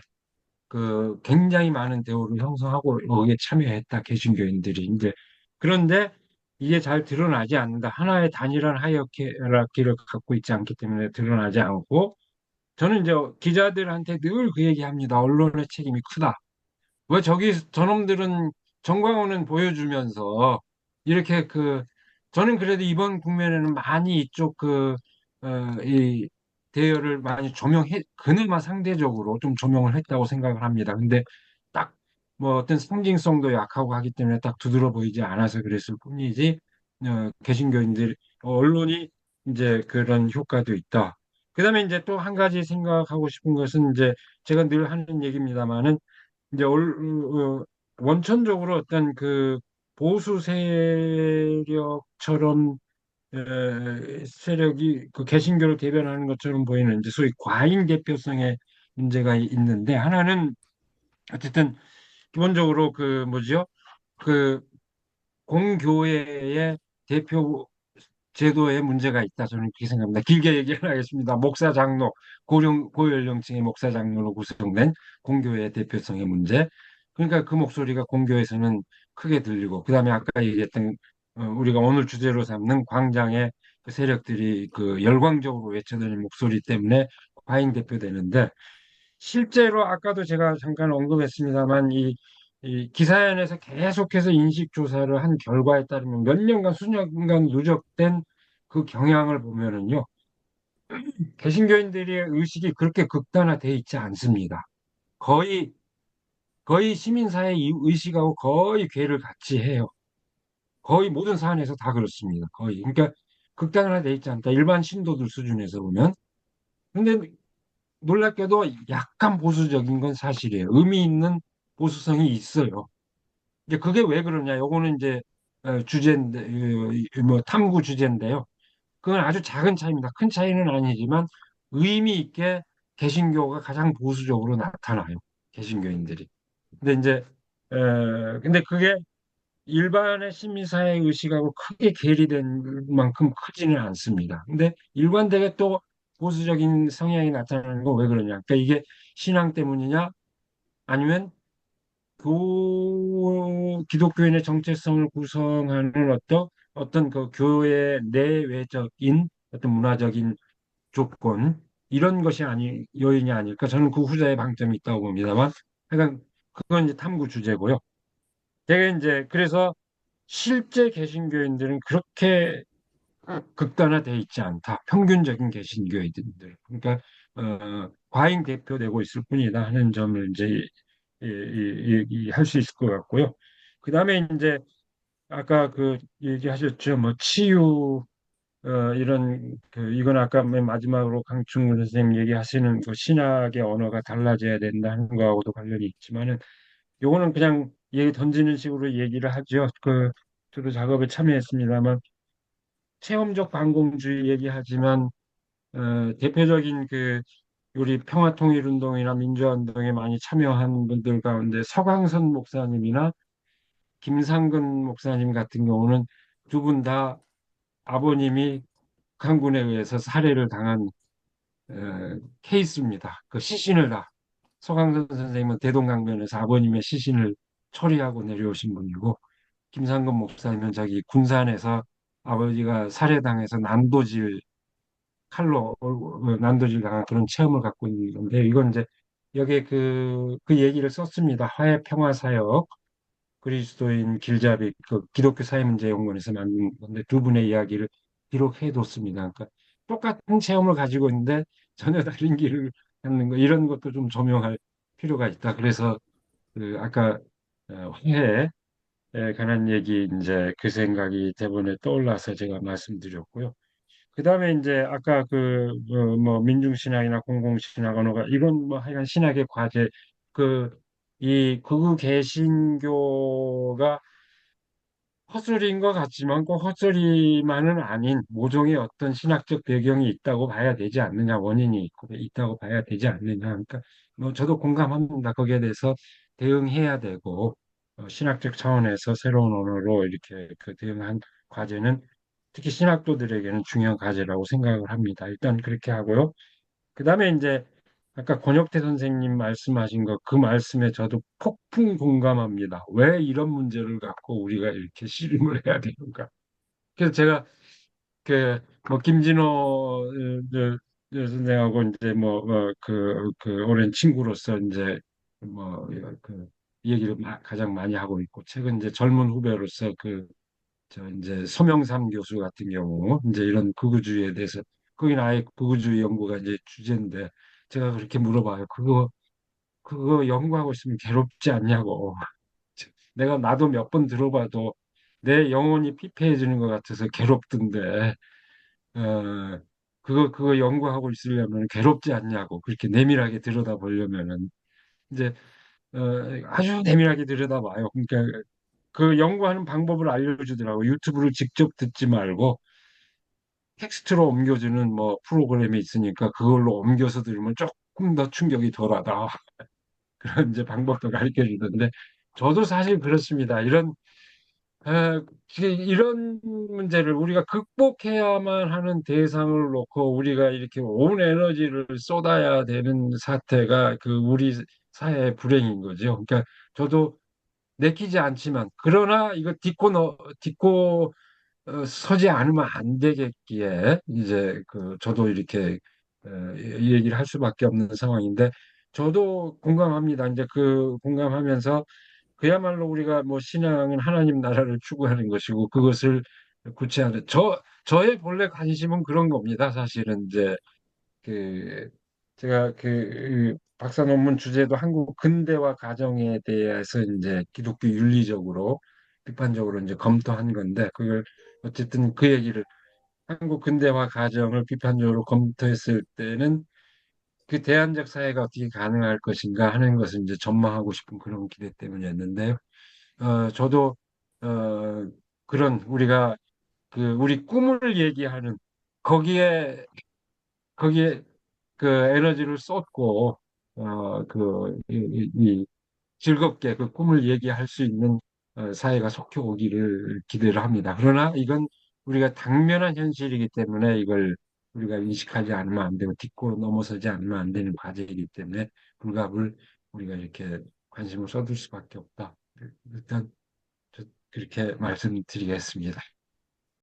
그 굉장히 많은 대우를 형성하고 거기에 참여했다 개신교인들이 이제 그런데 이게 잘 드러나지 않는다. 하나의 단일한 하이어키를 갖고 있지 않기 때문에 드러나지 않고 저는 이제 기자들한테 늘 그 얘기합니다. 언론의 책임이 크다. 왜 저놈들은 정광호는 보여주면서 이렇게 저는 그래도 이번 국면에는 많이 이쪽 이 대여를 많이 그나마 상대적으로 좀 조명을 했다고 생각을 합니다. 근데 딱 뭐 어떤 상징성도 약하고 하기 때문에 딱 두드러 보이지 않아서 그랬을 뿐이지, 개신교인들, 언론이 이제 그런 효과도 있다. 그다음에 이제 또 한 가지 생각하고 싶은 것은 이제 제가 늘 하는 얘기입니다만은 이제 원천적으로 어떤 그 보수 세력처럼 세력이 그 개신교를 대변하는 것처럼 보이는 이제 소위 과잉 대표성의 문제가 있는데 하나는 어쨌든 기본적으로 그 뭐죠? 그 공교회의 대표 제도에 문제가 있다. 저는 그렇게 생각합니다. 길게 얘기를 하겠습니다. 목사 장로, 고연령층의 목사 장로로 구성된 공교회의 대표성의 문제. 그러니까 그 목소리가 공교에서는 크게 들리고, 그다음에 아까 얘기했던 우리가 오늘 주제로 삼는 광장의 그 세력들이 그 열광적으로 외쳐드는 목소리 때문에 과잉 대표되는데 실제로 아까도 제가 잠깐 언급했습니다만 이 기사연에서 계속해서 인식 조사를 한 결과에 따르면 몇 년간 수년간 누적된 그 경향을 보면은요 개신교인들의 의식이 그렇게 극단화되어 있지 않습니다. 거의 시민사회 의식하고 거의 궤를 같이 해요. 거의 모든 사안에서 다 그렇습니다. 거의 그러니까 극단화되어 있지 않다. 일반 신도들 수준에서 보면. 근데 놀랍게도 약간 보수적인 건 사실이에요. 의미 있는 보수성이 있어요. 이제 그게 왜 그러냐? 요거는 이제 주제인데 뭐 탐구 주제인데요. 그건 아주 작은 차이입니다. 큰 차이는 아니지만 의미 있게 개신교가 가장 보수적으로 나타나요. 개신교인들이. 근데 이제 근데 그게 일반의 시민사회 의식하고 크게 괴리된 만큼 크지는 않습니다. 근데 일관되게 또 보수적인 성향이 나타나는 건 왜 그러냐? 그러니까 이게 신앙 때문이냐? 아니면 기독교인의 정체성을 구성하는 어떤 그 교회 내외적인 어떤 문화적인 조건 이런 것이 요인이 아닐까 저는 그 후자의 방점이 있다고 봅니다만 하여간 그건 이제 탐구 주제고요. 되게 이제 그래서 실제 개신교인들은 그렇게 극단화되어 있지 않다. 평균적인 개신교인들. 그러니까 과잉 대표되고 있을 뿐이다 하는 점을 이제 할 수 있을 것 같고요. 그 다음에 이제 아까 그 얘기하셨죠. 뭐 치유 이런 이건 아까 맨 마지막으로 강충 선생님 얘기하시는 그 신학의 언어가 달라져야 된다는 거하고도 관련이 있지만은 요거는 그냥 얘기 던지는 식으로 얘기를 하죠. 저도 작업에 참여했습니다만 체험적 반공주의 얘기하지만 대표적인 우리 평화통일운동이나 민주화운동에 많이 참여한 분들 가운데 서광선 목사님이나 김상근 목사님 같은 경우는 두 분 다 아버님이 북한군에 의해서 살해를 당한 케이스입니다. 그 시신을 다 서강선 선생님은 대동강변에서 아버님의 시신을 처리하고 내려오신 분이고, 김상근 목사님은 저기 군산에서 아버지가 살해당해서 난도질 칼로 난도질 당한 그런 체험을 갖고 있는 건데, 이건 이제 여기에 그 얘기를 썼습니다. 화해평화사역 그리스도인 길잡이 그 기독교 사회문제연구원에서 만든 건데, 두 분의 이야기를 기록해뒀습니다. 그러니까 똑같은 체험을 가지고 있는데 전혀 다른 길을 갖는 거, 이런 것도 좀 조명할 필요가 있다. 그래서 아까 화해에 관한 얘기, 이제 그 생각이 대본에 떠올라서 제가 말씀드렸고요. 그다음에 이제 아까 뭐 민중신학이나 공공신학 언어가, 이건 뭐 하여간 신학의 과제, 이 극우 개신교가 헛소리인 것 같지만 꼭 헛소리만은 아닌 모종의 어떤 신학적 배경이 있다고 봐야 되지 않느냐, 원인이 있다고 봐야 되지 않느냐. 그러니까 뭐 저도 공감합니다. 거기에 대해서 대응해야 되고, 신학적 차원에서 새로운 언어로 이렇게 대응한 과제는 특히 신학도들에게는 중요한 과제라고 생각을 합니다. 일단 그렇게 하고요. 그다음에 이제 아까 권혁태 선생님 말씀하신 거, 그 말씀에 저도 폭풍 공감합니다. 왜 이런 문제를 갖고 우리가 이렇게 씨름을 해야 되는가? 그래서 제가 뭐 김진호 선생하고 이제 오랜 친구로서 이제 뭐그 얘기를 가장 많이 하고 있고, 최근 이제 젊은 후배로서 저 이제 서명삼 교수 같은 경우 이제 이런 극우주의에 대해서, 거기는 아예 극우주의 연구가 이제 주제인데, 제가 그렇게 물어봐요. 그거 연구하고 있으면 괴롭지 않냐고. 나도 몇 번 들어봐도 내 영혼이 피폐해지는 것 같아서 괴롭던데, 어, 그거 연구하고 있으려면 괴롭지 않냐고. 그렇게 내밀하게 들여다보려면은 이제 어, 아주 내밀하게 들여다봐요. 그러니까 그 연구하는 방법을 알려주더라고. 유튜브를 직접 듣지 말고 텍스트로 옮겨주는 뭐 프로그램이 있으니까 그걸로 옮겨서 들으면 조금 더 충격이 덜하다. 그런 이제 방법도 가르쳐 주던데, 저도 사실 그렇습니다. 이런 문제를 우리가 극복해야만 하는 대상을 놓고 우리가 이렇게 온 에너지를 쏟아야 되는 사태가 우리 사회의 불행인 거죠. 그러니까 저도 내키지 않지만, 그러나 이거 딛고 서지 않으면 안 되겠기에 이제 저도 이렇게 이 얘기를 할 수밖에 없는 상황인데, 저도 공감합니다. 이제 공감하면서 그야말로 우리가 뭐 신앙은 하나님 나라를 추구하는 것이고, 그것을 구체화하는, 저의 본래 관심은 그런 겁니다. 사실은 이제 그 제가 박사 논문 주제도 한국 근대화 가정에 대해서 이제 기독교 윤리적으로 비판적으로 이제 검토한 건데, 그걸 어쨌든 그 얘기를, 한국 근대화 가정을 비판적으로 검토했을 때는 그 대안적 사회가 어떻게 가능할 것인가 하는 것을 이제 전망하고 싶은 그런 기대 때문이었는데요. 저도 어, 그런 우리가 우리 꿈을 얘기하는, 거기에 거기에 에너지를 쏟고 즐겁게 그 꿈을 얘기할 수 있는 사회가 속해 오기를 기대를 합니다. 그러나 이건 우리가 당면한 현실이기 때문에 이걸 우리가 인식하지 않으면 안 되고 딛고 넘어서지 않으면 안 되는 과제이기 때문에 불갑을 우리가 이렇게 관심을 쏟을 수밖에 없다. 일단 그렇게 말씀드리겠습니다.